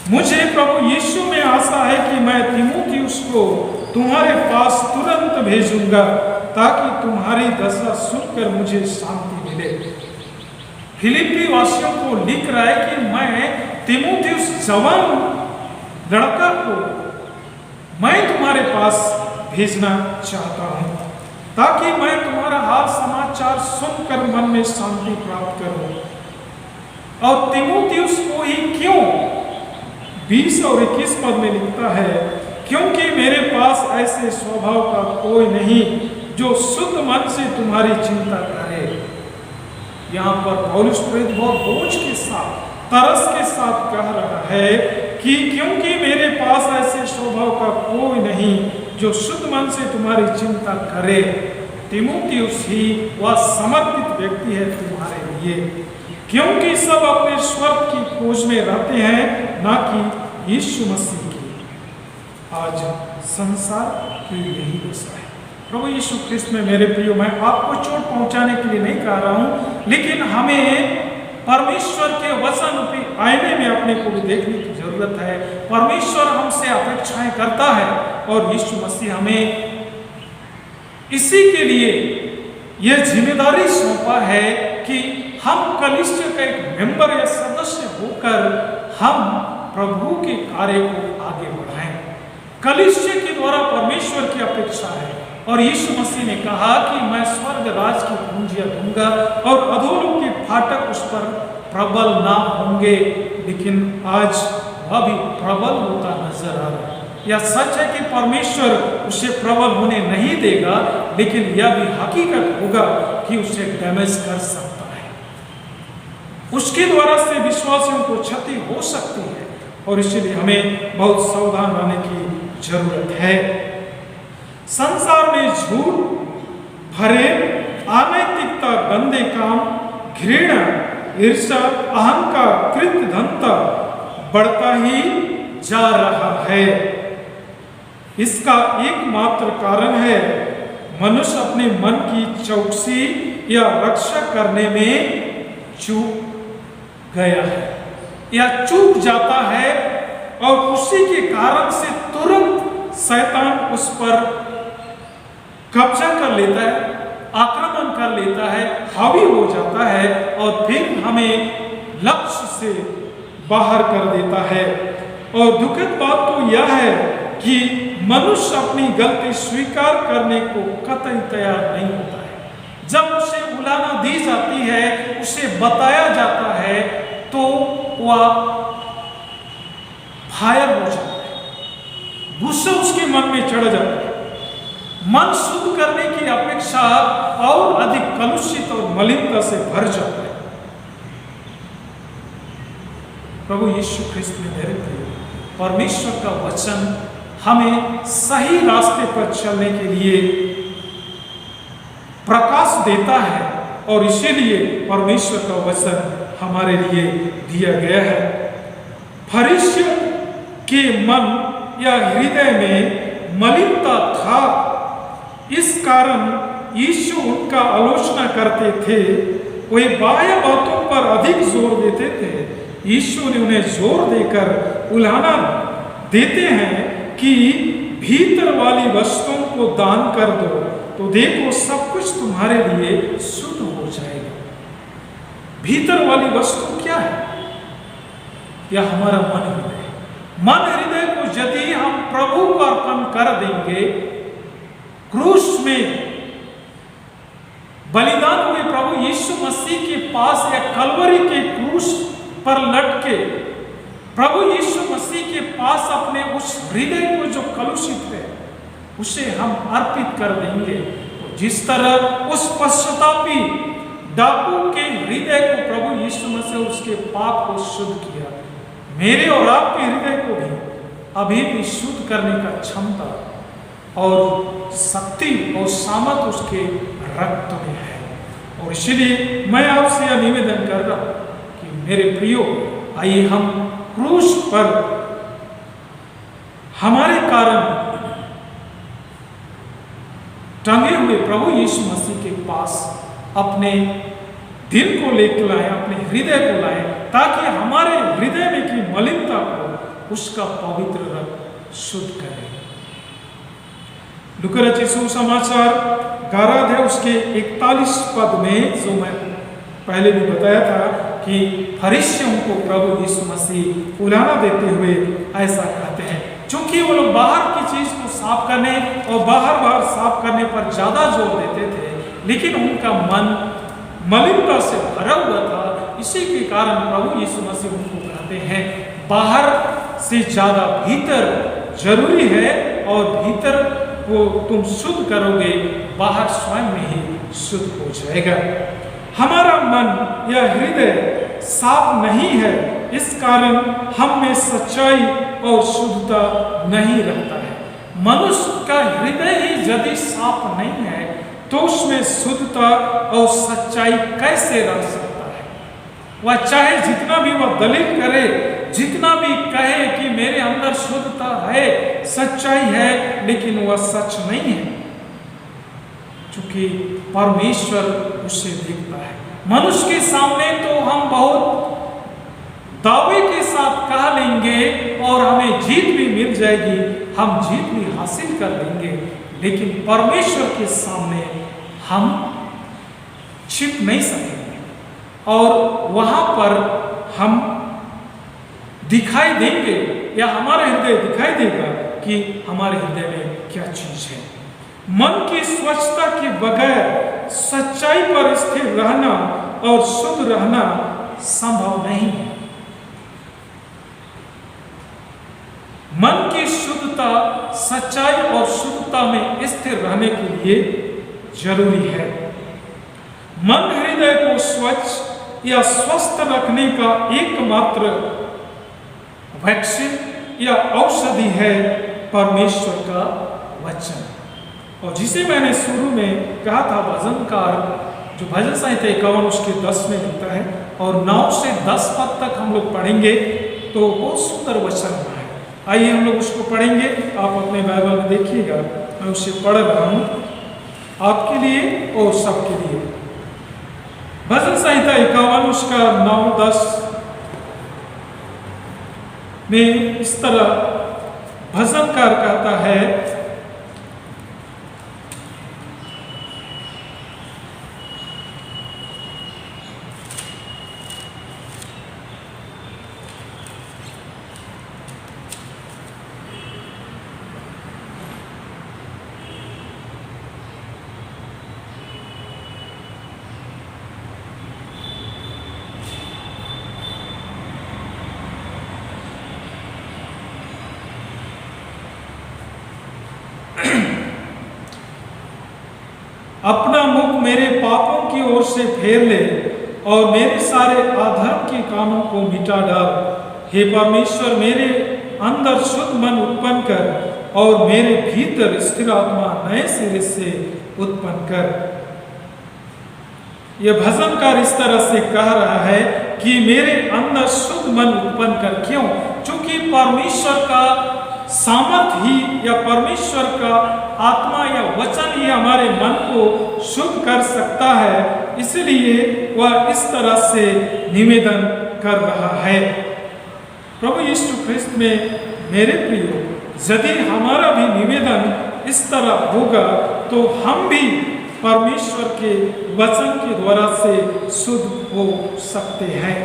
मुझे प्रभु यीशु में आशा है कि मैं तीमुथियुस को तुम्हारे पास तुरंत भेजूंगा ताकि तुम्हारी दशा सुनकर मुझे शांति मिले। फिलिपी वासियों को लिख रहा है कि मैं तीमुथियुस जवान लड़का को मैं तुम्हारे पास भेजना चाहता हूं ताकि मैं तुम्हारा हाल समाचार सुनकर मन में शांति प्राप्त करूं। और तीमुथियुस को ही क्यों? 20 और 21 पद में लिखता है, क्योंकि मेरे पास ऐसे स्वभाव का कोई नहीं जो शुद्ध मन से तुम्हारी चिंता करे। यहाँ पर पौलुस प्रेरित बहुत बोझ के साथ, तरस के साथ कह रहा है कि क्योंकि मेरे पास ऐसे स्वभाव का कोई नहीं जो शुद्ध मन से तुम्हारी चिंता करे। तीमुथियुस ही वह समर्पित व्यक्ति है तुम्हारे लिए, क्योंकि सब अपने स्वर्ग की खोज में रहते हैं, ना कि यीशु मसीह की। आज संसार की यही दशा है। प्रभु यीशु ख्रिस्त में मेरे प्रियो, मैं आपको चोट पहुंचाने के लिए नहीं कह रहा हूं, लेकिन हमें परमेश्वर के वचन रूपी आईने में अपने को भी देखने की जरूरत है। परमेश्वर हमसे अपेक्षाएं करता है और यीशु मसीह हमें इसी के लिए यह जिम्मेदारी सौंपा है कि हम कलीसिया का एक मेंबर या सदस्य होकर हम प्रभु के कार्य को आगे बढ़ाएं। कलीसिया के द्वारा परमेश्वर की अपेक्षा है और यीशु मसीह ने कहा कि मैं स्वर्ग राज की कुंजियां दूंगा और अधोलोक के फाटक उस पर प्रबल ना होंगे। लेकिन आज वह भी प्रबल होता नजर आ रहा है। यह सच है कि परमेश्वर उसे प्रबल होने नहीं देगा, लेकिन यह भी हकीकत होगा कि उसे डैमेज कर सकता है। उसके द्वारा से विश्वासियों को क्षति हो सकती है और इसलिए हमें बहुत सावधान रहने की जरूरत है। संसार में झूठ भरे, अनैतिकता, गंदे काम, घृणा, ईर्ष्या, अहंकार, कृतघ्नता बढ़ता ही जा रहा है। इसका एकमात्र कारण है मनुष्य अपने मन की चौकसी या रक्षा करने में चूक गया है या चूक जाता है और उसी के कारण से तुरंत शैतान उस पर कब्जा कर लेता है, आक्रमण कर लेता है, हावी हो जाता है और फिर हमें लक्ष्य से बाहर कर देता है। और दुखद बात तो यह है कि मनुष्य अपनी गलती स्वीकार करने को कतई तैयार नहीं होता है। जब उसे उलाहना दी जाती है, उसे बताया जाता है, तो वह फायर हो जाता है, गुस्सा उसके मन में चढ़ जाता है। मन शुद्ध करने की अपेक्षा और अधिक कलुषित और मलिनता से भर जाता है। प्रभु यीशु ख्रिस्त में मेरे प्रिय, परमेश्वर का वचन हमें सही रास्ते पर चलने के लिए प्रकाश देता है, और इसीलिए परमेश्वर का वचन हमारे लिए दिया गया है। फरीसियों के मन या हृदय में मलिनता था, इस कारण यीशु उनका आलोचना करते थे। वे बाह्य बातों पर अधिक जोर देते थे। यीशु ने उन्हें जोर देकर उलाहना देते हैं कि भीतर वाली वस्तुओं को दान कर दो, तो देखो सब कुछ तुम्हारे लिए शुद्ध हो जाएगा। भीतर वाली वस्तु क्या है? यह हमारा मन हृदय। मन हृदय को यदि हम प्रभु को अर्पण कर देंगे, क्रूस में बलिदान हुए प्रभु यीशु मसीह के पास या कलवरी के क्रूस पर लटके प्रभु यीशु मसीह के पास अपने उस हृदय को जो कलुषित है उसे हम अर्पित कर देंगे। जिस तरह उस पश्चातापी डाकू के हृदय को प्रभु यीशु मसीह उसके पाप को शुद्ध किया, मेरे और आपके हृदय को भी अभी भी शुद्ध करने का क्षमता और शक्ति और सामर्थ उसके रक्त में है। और इसलिए मैं आपसे यह निवेदन कर रहा हूं कि मेरे प्रियो, आइए हम क्रूस पर हमारे कारण टंगे हुए प्रभु यीशु मसीह के पास अपने दिल को लेकर लाएं, अपने हृदय को लाएं, ताकि हमारे हृदय में की मलिनता को उसका पवित्र रक्त शुद्ध करे। लूका रचित सुसमाचार 11 अध्याय उसके 41 पद में, जो मैं पहले भी बताया था कि फरीसियों को प्रभु यीशु मसीह उलाहना देते हुए ऐसा कहते हैं, क्योंकि वो लोग बाहर की चीज को साफ करने और बाहर साफ करने पर ज्यादा जोर देते थे, लेकिन उनका मन मलिनता से भरा हुआ था। इसी के कारण प्रभु यीशु मसीह उनको कहते हैं, बाहर से ज्यादा भीतर जरूरी है, और भीतर को तुम शुद्ध करोगे, बाहर स्वयं में ही शुद्ध हो जाएगा। हमारा मन या हृदय साफ नहीं है, इस कारण हम में सच्चाई और शुद्धता नहीं रहता है। मनुष्य का हृदय ही यदि साफ नहीं है, तो उसमें शुद्धता और सच्चाई कैसे रह सकता है? वह चाहे जितना भी वह दलील करे, जितना भी कहे कि मेरे अंदर शुद्धता है, सच्चाई है, लेकिन वह सच नहीं है, क्योंकि परमेश्वर उसे देखता है। मनुष्य के सामने तो हम बहुत दावे के साथ कह लेंगे और हमें जीत भी मिल जाएगी, हम जीत भी हासिल कर लेंगे, लेकिन परमेश्वर के सामने हम छिप नहीं सकेंगे, और वहां पर हम दिखाई देंगे, या हमारा हृदय दिखाई देगा कि हमारे हृदय में क्या चीज है। मन की स्वच्छता के बगैर सच्चाई पर स्थिर रहना और शुद्ध रहना संभव नहीं है। मन की शुद्धता सच्चाई और शुद्धता में स्थिर रहने के लिए जरूरी है। मन हृदय को स्वच्छ या स्वस्थ रखने का एकमात्र वैक्सीन या औषधि है परमेश्वर का वचन। और जिसे मैंने शुरू में कहा था, भजनकार जो भजन संहिता 51 उसके 10 में लिखता है, और 9 से 10 पद तक हम लोग पढ़ेंगे, तो बहुत सुंदर वचन है। आइए हम लोग उसको पढ़ेंगे। आप अपने बाइबल में देखिएगा, मैं उसे पढ़ रहा हूं आपके लिए और सबके लिए। भजन संहिता 51 उसका 9-10 में इस तरह भजनकार कहता है, तू मेरे पापों की ओर से फेर ले और मेरे सारे अधर्म के कामों को मिटा डाल। हे परमेश्वर, मेरे अंदर शुद्ध मन उत्पन्न कर और मेरे भीतर स्थिर आत्मा नए सिरे से उत्पन्न कर। यह भजनकार इस तरह से कह रहा है कि मेरे अंदर शुद्ध मन उत्पन्न कर। क्यों? क्योंकि परमेश्वर का सामर्थ ही या परमेश्वर का आत्मा या वचन ही हमारे मन को शुद्ध कर सकता है, इसलिए वह इस तरह से निवेदन कर रहा है। प्रभु यीशु ख्रिस्त में मेरे प्रियो, यदि हमारा भी निवेदन इस तरह होगा तो हम भी परमेश्वर के वचन के द्वारा से शुद्ध हो सकते हैं।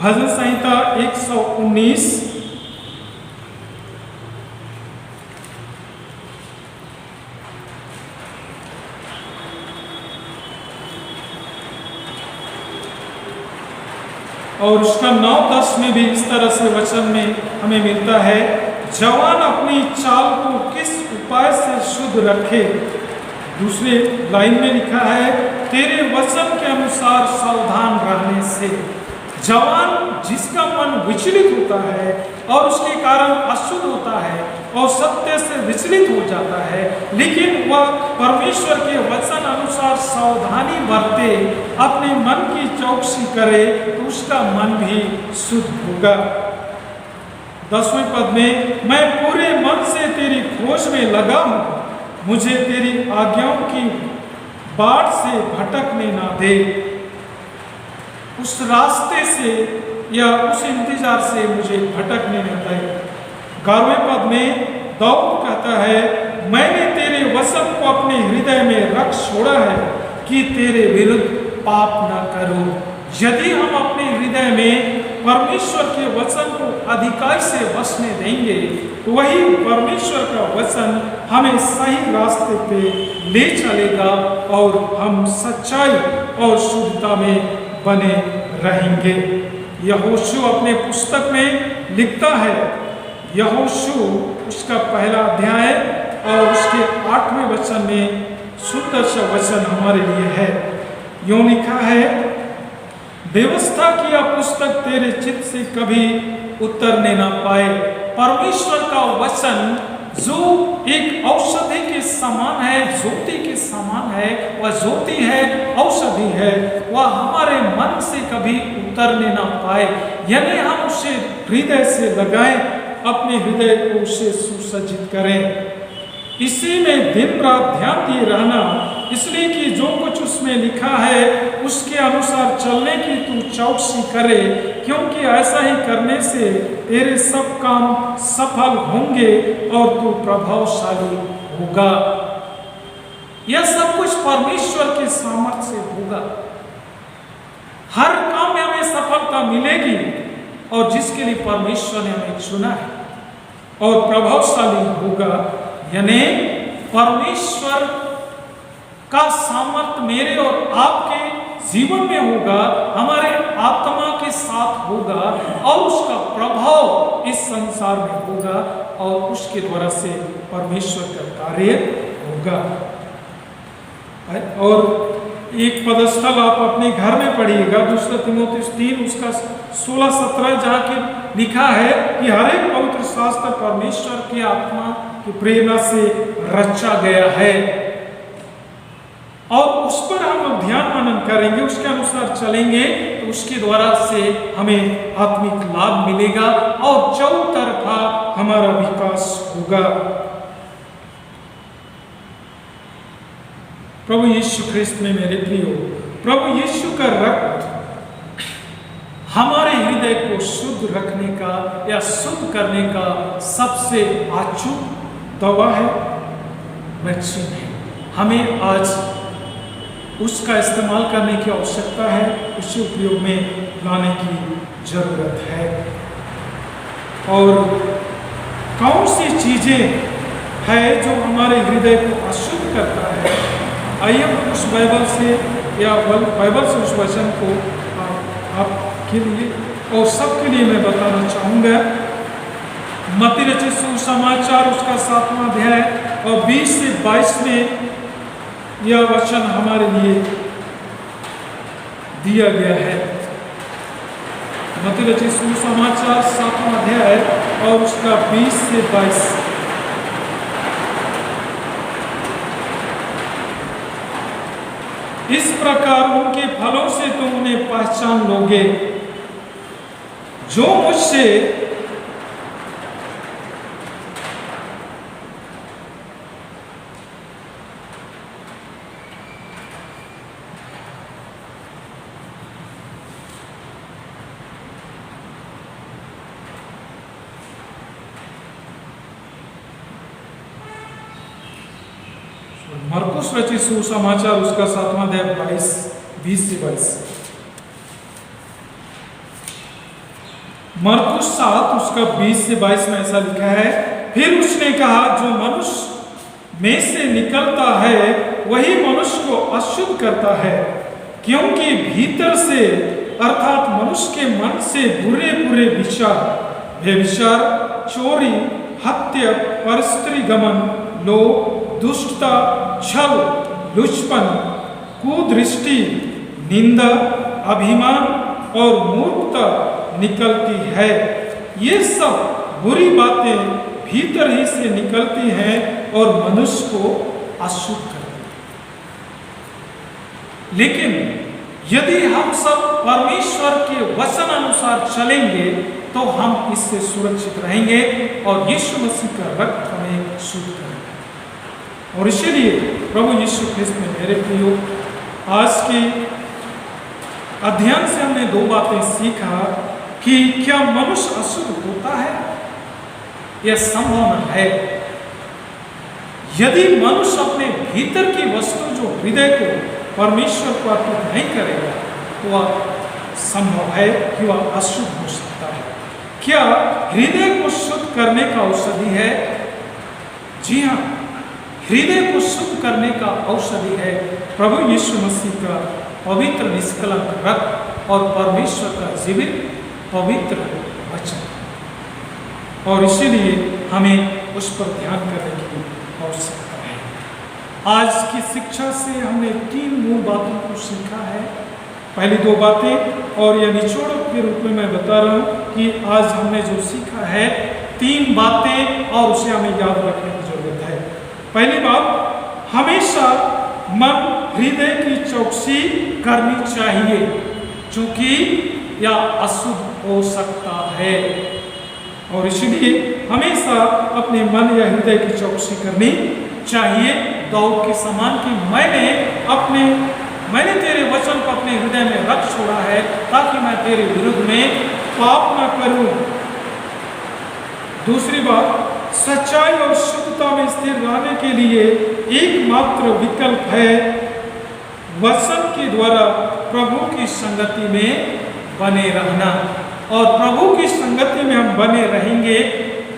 भजन संहिता 119 और उसका 9-10 में भी इस तरह से वचन में हमें मिलता है, जवान अपनी चाल को किस उपाय से शुद्ध रखे। दूसरे लाइन में लिखा है, तेरे वचन के अनुसार सावधान रहने से। जवान जिसका मन विचलित होता है और उसके कारण अशुद्ध होता है और सत्य से विचलित हो जाता है, लेकिन वह परमेश्वर के वचन अनुसार सावधानी बरते, अपने मन की चौकसी करे, तो उसका मन भी शुद्ध होगा। 10वें पद में, मैं पूरे मन से तेरी खोज में लगा हूं, मुझे तेरी आज्ञाओं की बाट से भटकने ना दे। उस रास्ते से या उस इंतजार से मुझे भटकने न दे। 11वें पद में दाऊद कहता है, मैंने तेरे वचन को अपने हृदय में रख छोड़ा है कि तेरे विरुद्ध पाप न करूं। यदि हम अपने हृदय में परमेश्वर के वचन को अधिकाई से बसने देंगे तो वही परमेश्वर का वचन हमें सही रास्ते पे ले चलेगा और हम सच्चाई और शुद्धता में बने रहेंगे। यहोशू अपने पुस्तक में लिखता है, यहोशू उसका पहला अध्याय और उसके 8वें वचन में सुंदर सा वचन हमारे लिए है। यूं लिखा है, व्यवस्था की यह पुस्तक तेरे चित्त से कभी उतरने ना पाए। परमेश्वर का वचन जो एक औषधि के समान है, ज्योति के समान है, वह ज्योति है, औषधि है, वह हमारे मन से कभी उतरने ना पाए। यानी हम उसे हृदय से लगाएं, अपने हृदय को उसे सुसज्जित करें, इसी में दिन रात ध्यान दिए रहना, इसलिए कि जो कुछ उसमें लिखा है उसके अनुसार चलने की तू चौकसी करे, क्योंकि ऐसा ही करने से तेरे सब काम सफल होंगे और तू प्रभावशाली होगा। यह सब कुछ परमेश्वर के सामर्थ्य से होगा। हर काम में हमें सफलता मिलेगी और जिसके लिए परमेश्वर ने हमें चुना है, और प्रभावशाली होगा। यानी परमेश्वर का सामर्थ्य मेरे और आपके जीवन में होगा, हमारे आत्मा के साथ होगा और उसका प्रभाव इस संसार में होगा और उसके द्वारा से परमेश्वर का कार्य होगा। और एक पदस्थल आप अपने घर में पढ़िएगा, 2 तीमुथियुस 3 उसका 16-17, जहाँ की लिखा है कि हर एक पवित्र शास्त्र परमेश्वर की आत्मा की प्रेरणा से रचा गया है और उस पर हम लोग ध्यान मनन करेंगे, उसके अनुसार चलेंगे तो उसके द्वारा से हमें आत्मिक लाभ मिलेगा और चौतरफा हमारा विकास होगा। प्रभु यीशु ख्रिस्त में मेरे प्रियो, प्रभु यीशु का रक्त हमारे हृदय को शुद्ध रखने का या शुद्ध करने का सबसे अचूक दवा है, वैक्सीन है। हमें आज उसका इस्तेमाल करने की आवश्यकता है, उसे उपयोग में लाने की जरूरत है। और कौन सी चीजें है जो हमारे हृदय को अशुद्ध करता है, आइए हम उस बाइबल से या बाइबल से उस वचन को आपके लिए और सबके लिए मैं बताना चाहूँगा। मत्ती रचित सुसमाचार उसका 7वां अध्याय और 20 से 22 में यह वचन हमारे लिए दिया गया है। मत्ती रचित सुसमाचार 7वां अध्याय और उसका 20 से 22। इस प्रकार उनके फलों से तुम उन्हें पहचान लोगे। जो मुझसे मरकुस रचित सुसमाचार उसका 7वां अध्याय 20 से 22। मरकुस 7 उसका 20 से 22 में ऐसा लिखा है, फिर उसने कहा, जो मनुष्य में से निकलता है वही मनुष्य को अशुद्ध करता है, क्योंकि भीतर से अर्थात मनुष्य के मन से बुरे बुरे विचार, व्यभिचार, चोरी, हत्या, परस्त्री गमन, लोभ, दुष्टता, छल, लुचपन, कुदृष्टि, निंदा, अभिमान और मूर्खता निकलती है। ये सब बुरी बातें भीतर ही से निकलती हैं और मनुष्य को अशुद्ध करती हैं। लेकिन यदि हम सब परमेश्वर के वचन अनुसार चलेंगे तो हम इससे सुरक्षित रहेंगे और यीशु मसीह का रक्त हमें शुद्ध करेगा। और इसीलिए प्रभु यीशु ख्रिस्त में मेरे प्रियो, आज के अध्ययन से हमने 2 बातें सीखा कि क्या मनुष्य अशुद्ध होता है? यह संभावना है। यदि मनुष्य अपने भीतर की वस्तु जो हृदय को परमेश्वर को अर्पित नहीं करेगा तो वह संभव है कि वह अशुद्ध हो सकता है। क्या हृदय को शुद्ध करने का औषधि है? जी हाँ, हृदय को शुद्ध करने का औषधि है प्रभु यीशु मसीह का पवित्र निष्कलंक रक्त और परमेश्वर का जीवित पवित्र वचन। और इसीलिए हमें उस पर ध्यान करने की आवश्यकता है। आज की शिक्षा से हमने 3 मूल बातों को सीखा है। पहली 2 बातें और यह निचोड़ के रूप में मैं बता रहा हूँ कि आज हमने जो सीखा है 3 बातें और उसे हमें याद रखने की जरूरत है। पहली बात, हमेशा मन हृदय की चौकसी करनी चाहिए, क्योंकि यह अशुद्ध हो सकता है। और इसलिए हमेशा अपने मन या हृदय की चौकसी करनी चाहिए। दाऊद के समान कि मैंने तेरे वचन को अपने हृदय में रख छोड़ा है ताकि मैं तेरे विरुद्ध में पाप न करूं। दूसरी बात, सच्चाई और शुद्धता में स्थिर रहने के लिए एकमात्र विकल्प है वचन के द्वारा प्रभु की संगति में बने रहना। और प्रभु की संगति में हम बने रहेंगे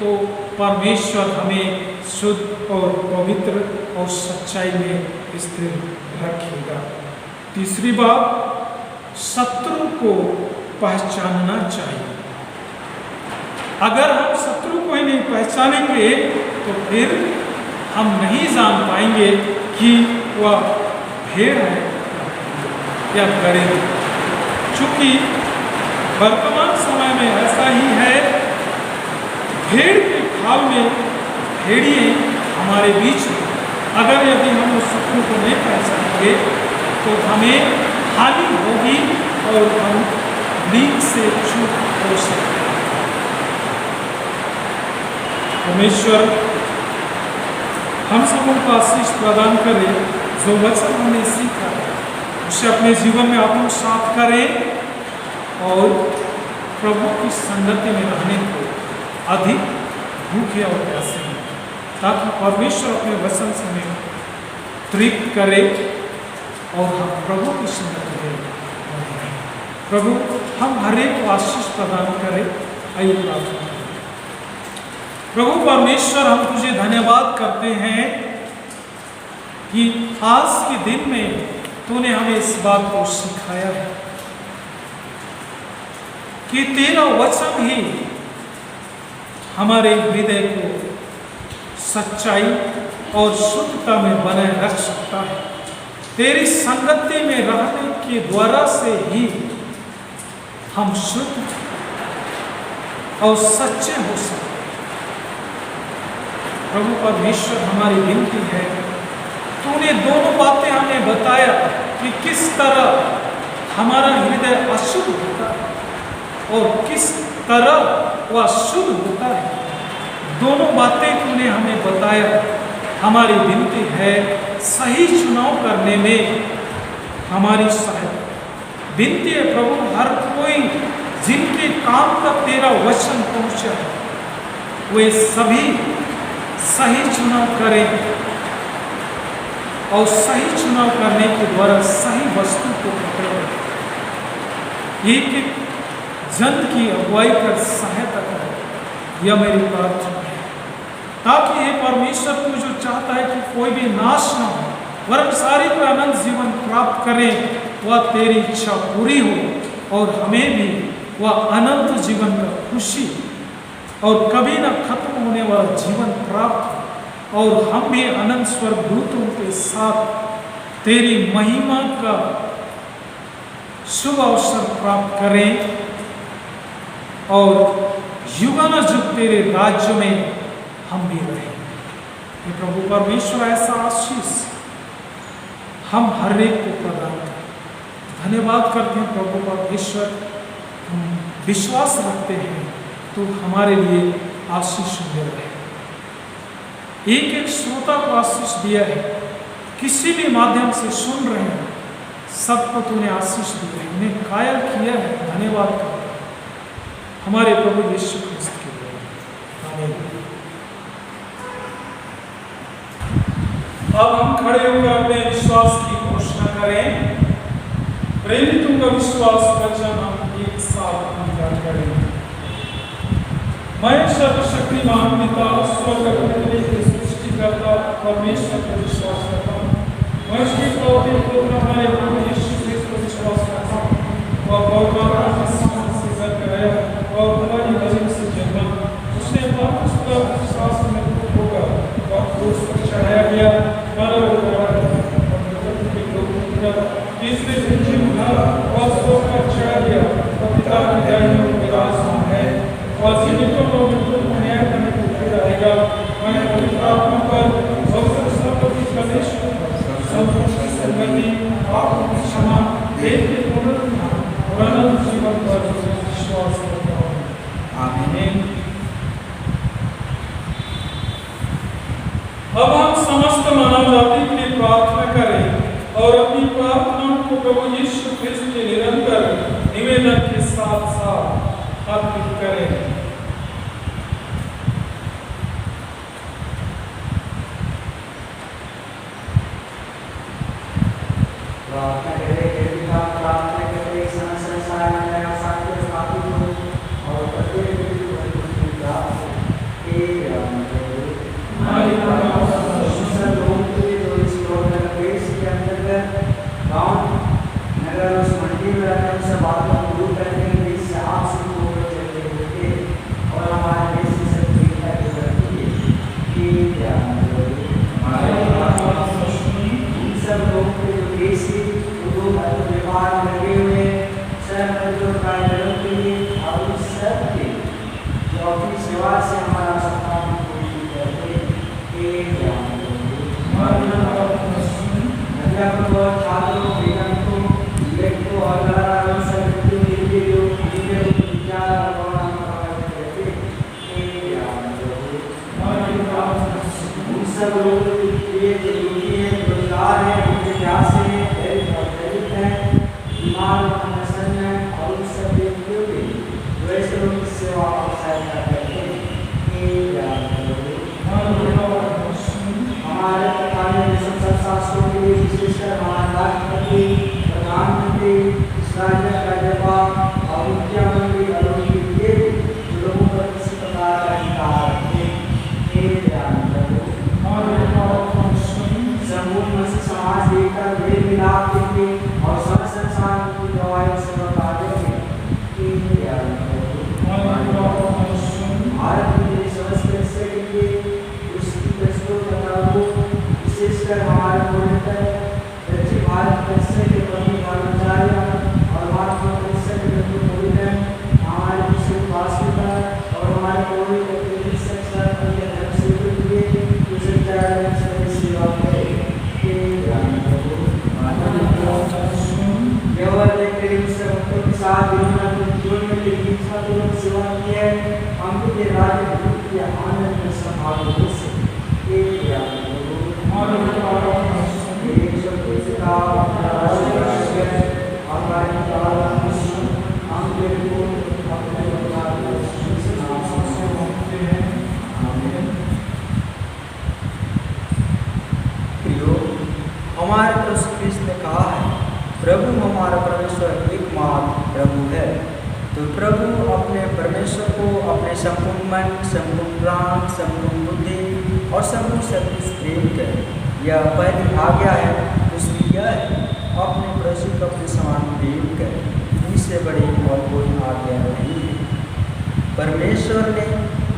तो परमेश्वर हमें शुद्ध और पवित्र और सच्चाई में स्थिर रखेगा। तीसरी बात, शत्रु को पहचानना चाहिए। अगर हम शत्रु को ही नहीं पहचानेंगे तो फिर हम नहीं जान पाएंगे कि वह भेड़ है या गड़ेल। चूंकि वर्तमान समय में ऐसा ही है, भेड़ के खाल में भेड़िए हमारे बीच में। अगर यदि हम उस शत्रु को नहीं पहचानेंगे तो हमें हानि होगी और हम नीक से चूक हो सकते हैं। परमेश्वर हम सबों को आशीष प्रदान करे। जो वचन हमने सीखा उसे अपने जीवन में आत्मसात करें और प्रभु की संगति में रहने को अधिक भूखे और प्यासे हैं, ताकि परमेश्वर अपने वचन से हमें तृप्त करे और हम प्रभु की संगति में रहें। प्रभु हम हर एक को आशीष प्रदान करें। आइए प्रार्थना करें। प्रभु परमेश्वर, हम तुझे धन्यवाद करते हैं कि आज के दिन में तूने हमें इस बात को सिखाया है कि तेरा वचन ही हमारे हृदय को सच्चाई और शुद्धता में बनाए रख सकता है। तेरी संगति में रहने के द्वारा से ही हम शुद्ध और सच्चे हो सकते। प्रभु परमेश्वर, हमारी विनती है, तूने दोनों बातें हमें बताया कि किस तरह हमारा हृदय अशुद्ध होता है और किस तरह वह शुद्ध होता है। दोनों बातें तूने हमें बताया। हमारी विनती है, सही चुनाव करने में हमारी सहायता। विनती है प्रभु, हर कोई जिनके काम तक तेरा वचन पहुंचा है, वे सभी सही चुनाव करें और सही चुनाव करने के द्वारा सही वस्तु को पकड़ें। एक एक जन की अगुवाई कर सहायता करें, यह मेरी प्रार्थना है। ताकि ये परमेश्वर, तू जो चाहता है कि कोई भी नाश ना हो वरन सारे को अनंत जीवन प्राप्त करें, वह तेरी इच्छा पूरी हो और हमें भी वह अनंत जीवन का खुशी और कभी न खत्म होने वाला जीवन प्राप्त हो और हम भी अनंत स्वर्गदूतों के साथ तेरी महिमा का शुभ अवसर प्राप्त करें और युगानुयुग तेरे राज्य में हम भी रहें। ये प्रभु परमेश्वर, ऐसा आशीष हम हर एक को प्रदान करें। धन्यवाद करते हैं प्रभु परमेश्वर, हम विश्वास रखते हैं तो हमारे लिए आशीष मिल रहे हैं। एक एक श्रोता को आशीष दिया है, किसी भी माध्यम से सुन रहे हैं, सबको तूने आशीष दिया है, उन्हें कायल किया है। धन्यवाद करते हैं हमारे प्रभु यीशु ख्रिस्त के लिए। आमीन। अब हम खड़े होकर अपने विश्वास की घोषणा करें। प्रेरितों का विश्वास वचन हम एक साथ अंगीकार करें। मैं सर्वशक्तिमान पिता, स्वर्ग और पृथ्वी के सृष्टिकर्ता परमेश्वर पर विश्वास करता हूँ। मैं उसके पुत्र हमारे प्रभु यीशु ख्रिस्त पर विश्वास करता हूँ। वह पवित्र से जन्म गया और हमारी वजह से जन्मा। उसने अपना विश्वास में होगा और क्रूस पर चढ़ाया गया, तीसरे दिन जी उठा और स्वर्ग पर चढ़ा गया और पिता की दाहिनी ओर विराजमान है और जीवितों और मृतकों को न्याय करने को फिर आएगा। मैं पवित्र आत्मा पर पवित्र सर्वशक्ति परमेश्वर संपूर्ण संगति, पापों की क्षमा, देह के पुनरुत्थान और अनंत जीवन पर विश्वास करता हूँ। आमीन। अब हम समस्त मानव जाति के लिए प्रार्थना करें और अपनी प्रार्थनाओं को प्रभु यीशु ख्रिस्त के निरंतर निवेदन के साथ साथ अर्पित करें। भागवत से एक या दो हमारे विचारों में एक शब्द का हमारी हम को अपने प्रियो, हमारे प्रभु कृष्ण ने कहा है, प्रभु हमारा परमेश्वर एकमात्र प्रभु है। तो प्रभु अपने परमेश्वर को अपने संपूर्ण मन, संपूर्ण प्राण, संपूर्ण बुद्धि और संपूर्ण शक्ति से प्रेम करें। यह पहली आज्ञा है। दूसरी यह है, अपने प्रभु को अपने समान प्रेम करें। इससे बड़ी और कोई आज्ञा नहीं है। परमेश्वर ने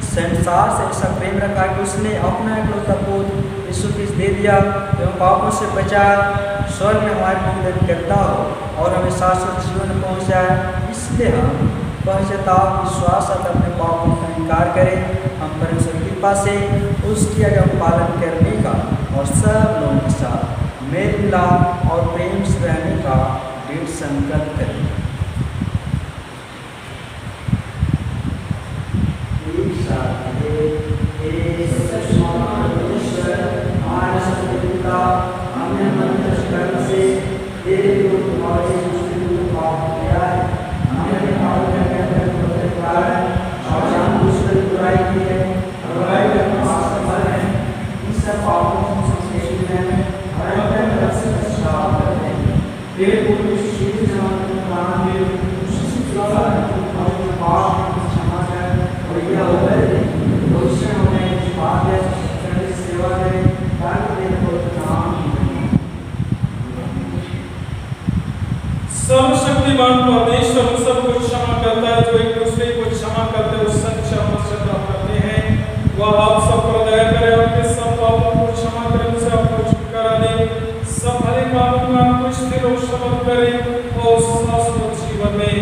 संसार से ऐसा प्रेम रखा कि उसने अपना इकलौता पुत्र यीशु क्रिस्त दे दिया एवं पापों से बचाया, स्वर्ग में हमारी मदद करता हो और हमें शाश्वत जीवन पहुँचाए। इसलिए हम पश्चाताप विश्वास अपने पापों का इनकार करें। हम परमेश्वर की कृपा से उसकी आज्ञा का पालन करने का और सब लोगों के साथ मेल मिलाप और प्रेम से रहने का दृढ़ संकल्प करें। सर्वशक्तिमान परमेश्वर उन सबको क्षमा करता है जो एक दूसरे को क्षमा करते हुए सच्चा पश्चाताप करते हैं। वह आप सब पर दया करे, आपके सब पापों को क्षमा करे, उनसे आपको छुटकारा दे, सब भले कामों में आपको स्थिर और समर्थ करे और शाश्वत जीवन में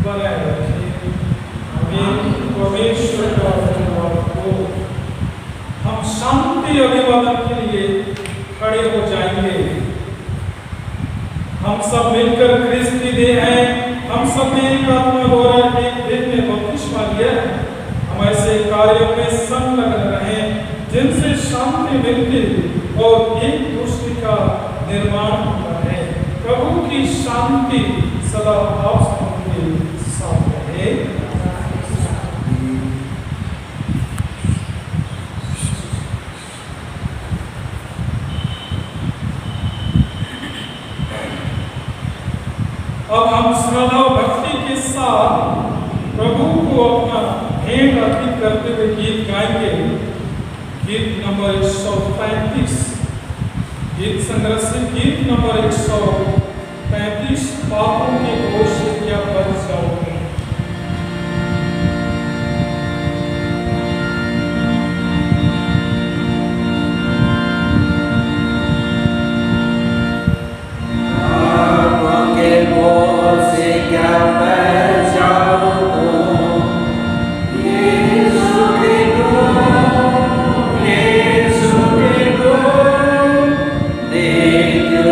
बनाए रखे। आमीन। परमेश्वर का धन्यवाद हो। हम शांति अभिवादन के लिए खड़े हो जाएंगे। हम सब मिलकर क्रिस्त की देह हैं। हम सब में एक आत्मा द्वारा एक देह में बपतिस्मा लिया है। हम ऐसे कार्यों में संलग्न रहें जिनसे शांति मिलती और एक दूसरे का निर्माण होता है। प्रभु की शांति सदा आप सबके साथ रहे। अब हम श्रद्धा और भक्ति के साथ प्रभु को अपना भेंट अर्पित करते हुए गीत गाएंगे। गीत नंबर 135, गीत संग्रह से गीत नंबर 135, पापों के बोझ से क्या बच जाओगे। Give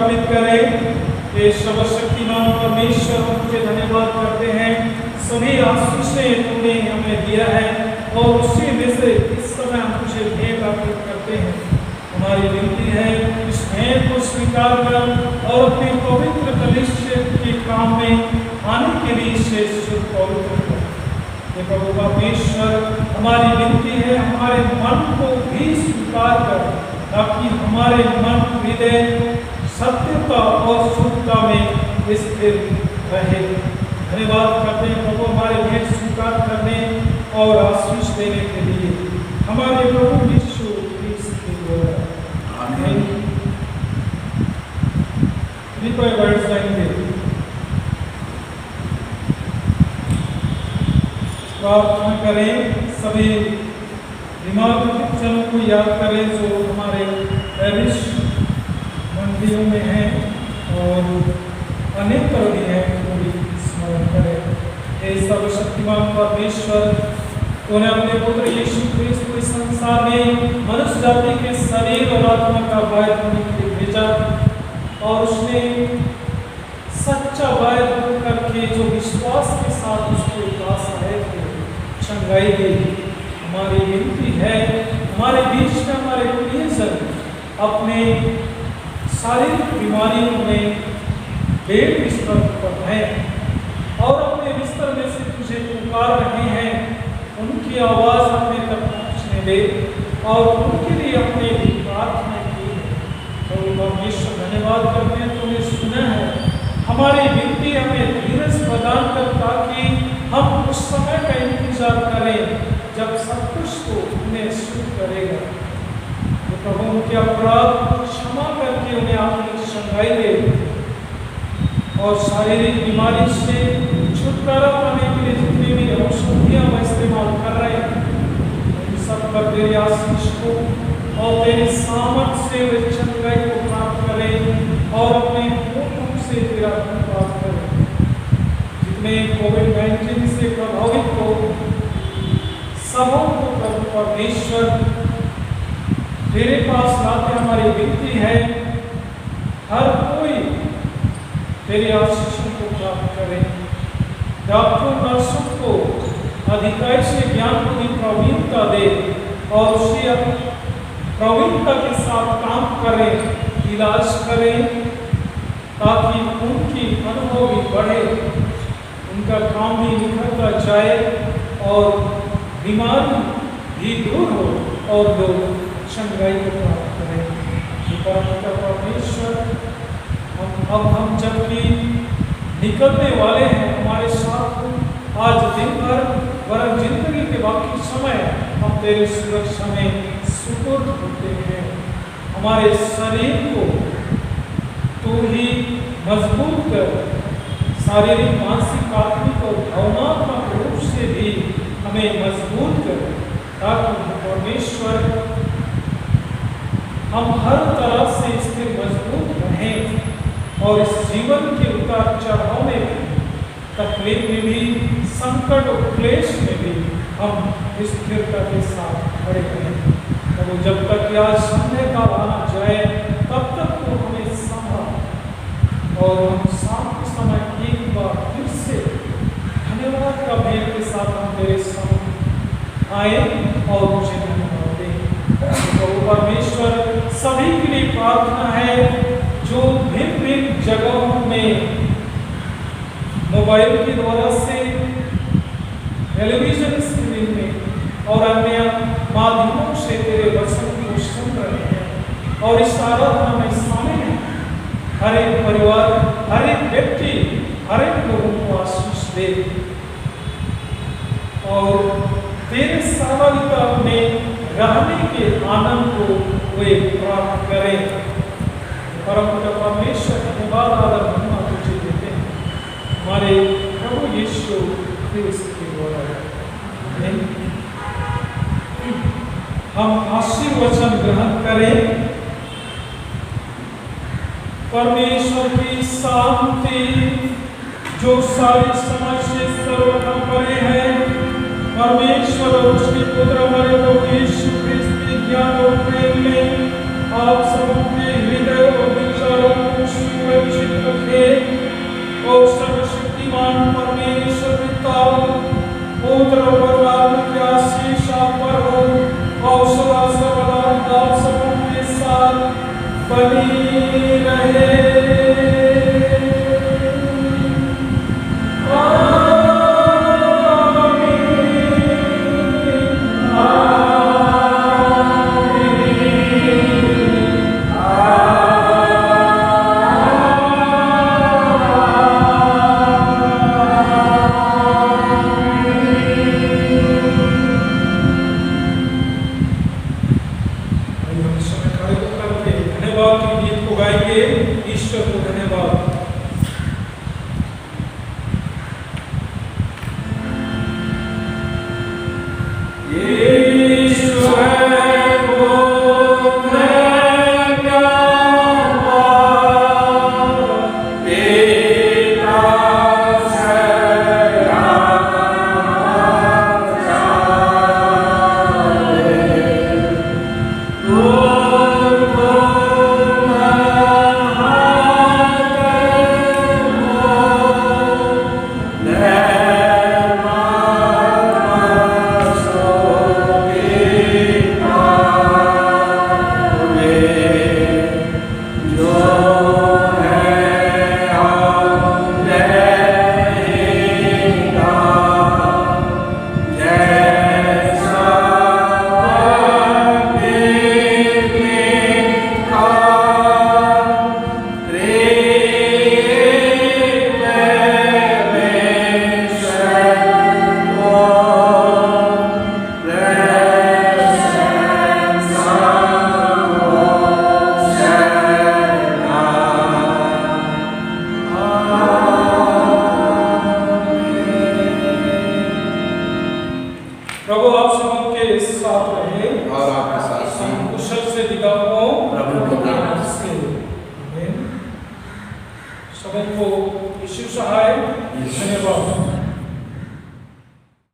स्थापित करें। ये सर्वशक्तिमान परमेश्वर तुझे धन्यवाद करते हैं, सभी आशीषें तूने हमें दिया है और उसी में से इस समय हम तुझे भेंट अर्पित करते हैं। हमारी विनती है इस भेंट को स्वीकार कर और अपने पवित्र कलीसिया के काम में आने के लिए इसे शुद्ध पवित्र कर। हे प्रभु परमेश्वर, हमारी विनती है हमारे मन को भी स्वीकार कर, ताकि हमारे मन हृदय सत्यता और शुद्धता में स्थिर रहे। धन्यवाद करते हैं प्रभु हमारे भेंट स्वीकार करने और आशीष देने के लिए, हमारे प्रभु यीशु क्रिस्त के द्वारा। आमीन। कृपया बैठ जाएंगे। प्रार्थना करें, सभी दिमाग जनों को याद करें जो हमारे पैरिश मंडियों में हैं और अनेक तरह भी हैं, उनको भी स्मरण करें। हे सर्वशक्तिमान परमेश्वर, तूने अपने पुत्र यीशु क्रिस्त को इस संसार में मनुष्य जाति के शरीर और आत्मा का वायद होने के लिए भेजा और उसने सच्चा वायद करके जो विश्वास के साथ उसके पास आए थे चंगाई गई। हमारी विनती है हमारे बीच में हमारे प्रियजन अपने शारीरिक बीमारियों में बेड बिस्तर पर हैं और अपने बिस्तर में से तुझे पुकार रहे हैं, उनकी आवाज़ अपने तक पहुँचने दे और उनके लिए अपने भी प्रार्थना की है। तो परमेश्वर धन्यवाद करते हैं, तुमने सुना है हमारी विनती, हमें धीरज प्रदान कर ताकि हम उस समय का इंतजार करें जब सब कुछ को उन्हें शुद्ध करेगा। तो प्रभु उनके अपराध को क्षमा करके उन्हें आपने चंगाई दे और शारीरिक बीमारी से छुटकारा पाने के लिए जितनी भी औषधियाँ हम इस्तेमाल कर रहे हैं उन सब पर तेरी आशीष को और तेरी सामर्थ से वे चंगाई को प्राप्त करें और अपने होठों से तेरा धन्यवाद करें। जितने कोविड-19 से प्रभावित हो सबों को प्रभु परमेश्वर तेरे पास लाते हमारी विनती है, हर कोई तेरी आशीषों को प्राप्त करे। डॉक्टरों नर्सों को अधिकारी से ज्ञान की प्रवीणता दे और उसे प्रवीणता के साथ काम करें, इलाज करें ताकि उनकी अनुभव भी बढ़े, उनका काम भी निखरता जाए और बीमारी भी दूर हो और लोग चंगाई को प्राप्त करें। परमेश्वर, हम जबकि निकलने वाले हैं हमारे साथ आज दिन भर वरन जिंदगी के बाकी समय हम तेरी सुरक्षा में सुपुर्द होते हैं। हमारे शरीर को तू ही मजबूत कर, शारीरिक मानसिक आत्मिक और भावनात्मक रूप से भी हमें मजबूत कर, ताकि परमेश्वर हम हर तरह से इससे मजबूत रहें और इस जीवन के उतार चढ़ाव में भी, तकलीफ में भी, संकट और क्लेश में भी हम स्थिरता के साथ खड़े रहें। तो जब तक आज संध्या का आना जाए तब तक तो हमें संभाल और हम शाम के समय एक बार फिर से धन्यवाद का भेद के साथ हम तेरे सामने आए और मुझे धन्यवाद दें। तो परमेश्वर, सभी के लिए प्रार्थना है जो भिन्न भिन्न जगहों में मोबाइल के द्वारा से, टेलीविजन स्क्रीन में और अन्य माध्यमों से तेरे वचन को सुन रहे हैं और इस आराधना में शामिल हैं। हर एक परिवार, हर एक व्यक्ति, हर एक लोगों को आशीष दे और तेरे सहभागिता में रहने के आनंद को वे प्राप्त करें। परमपिता परमेश्वर, धन्यवाद आदर महिमा तुझे देते हैं हमारे प्रभु यीशु क्रिस्त के द्वारा। हम आशीर्वचन ग्रहण करें। परमेश्वर की शांति जो सारी समझ से सर्वथा परे है, परमेश्वर और उसके पुत्र हमारे प्रभु यीशु क्रिस्त के ज्ञान और प्रेम में आप सबके हृदय और विचारों को सबको यीशु सहाय धन्यवाद।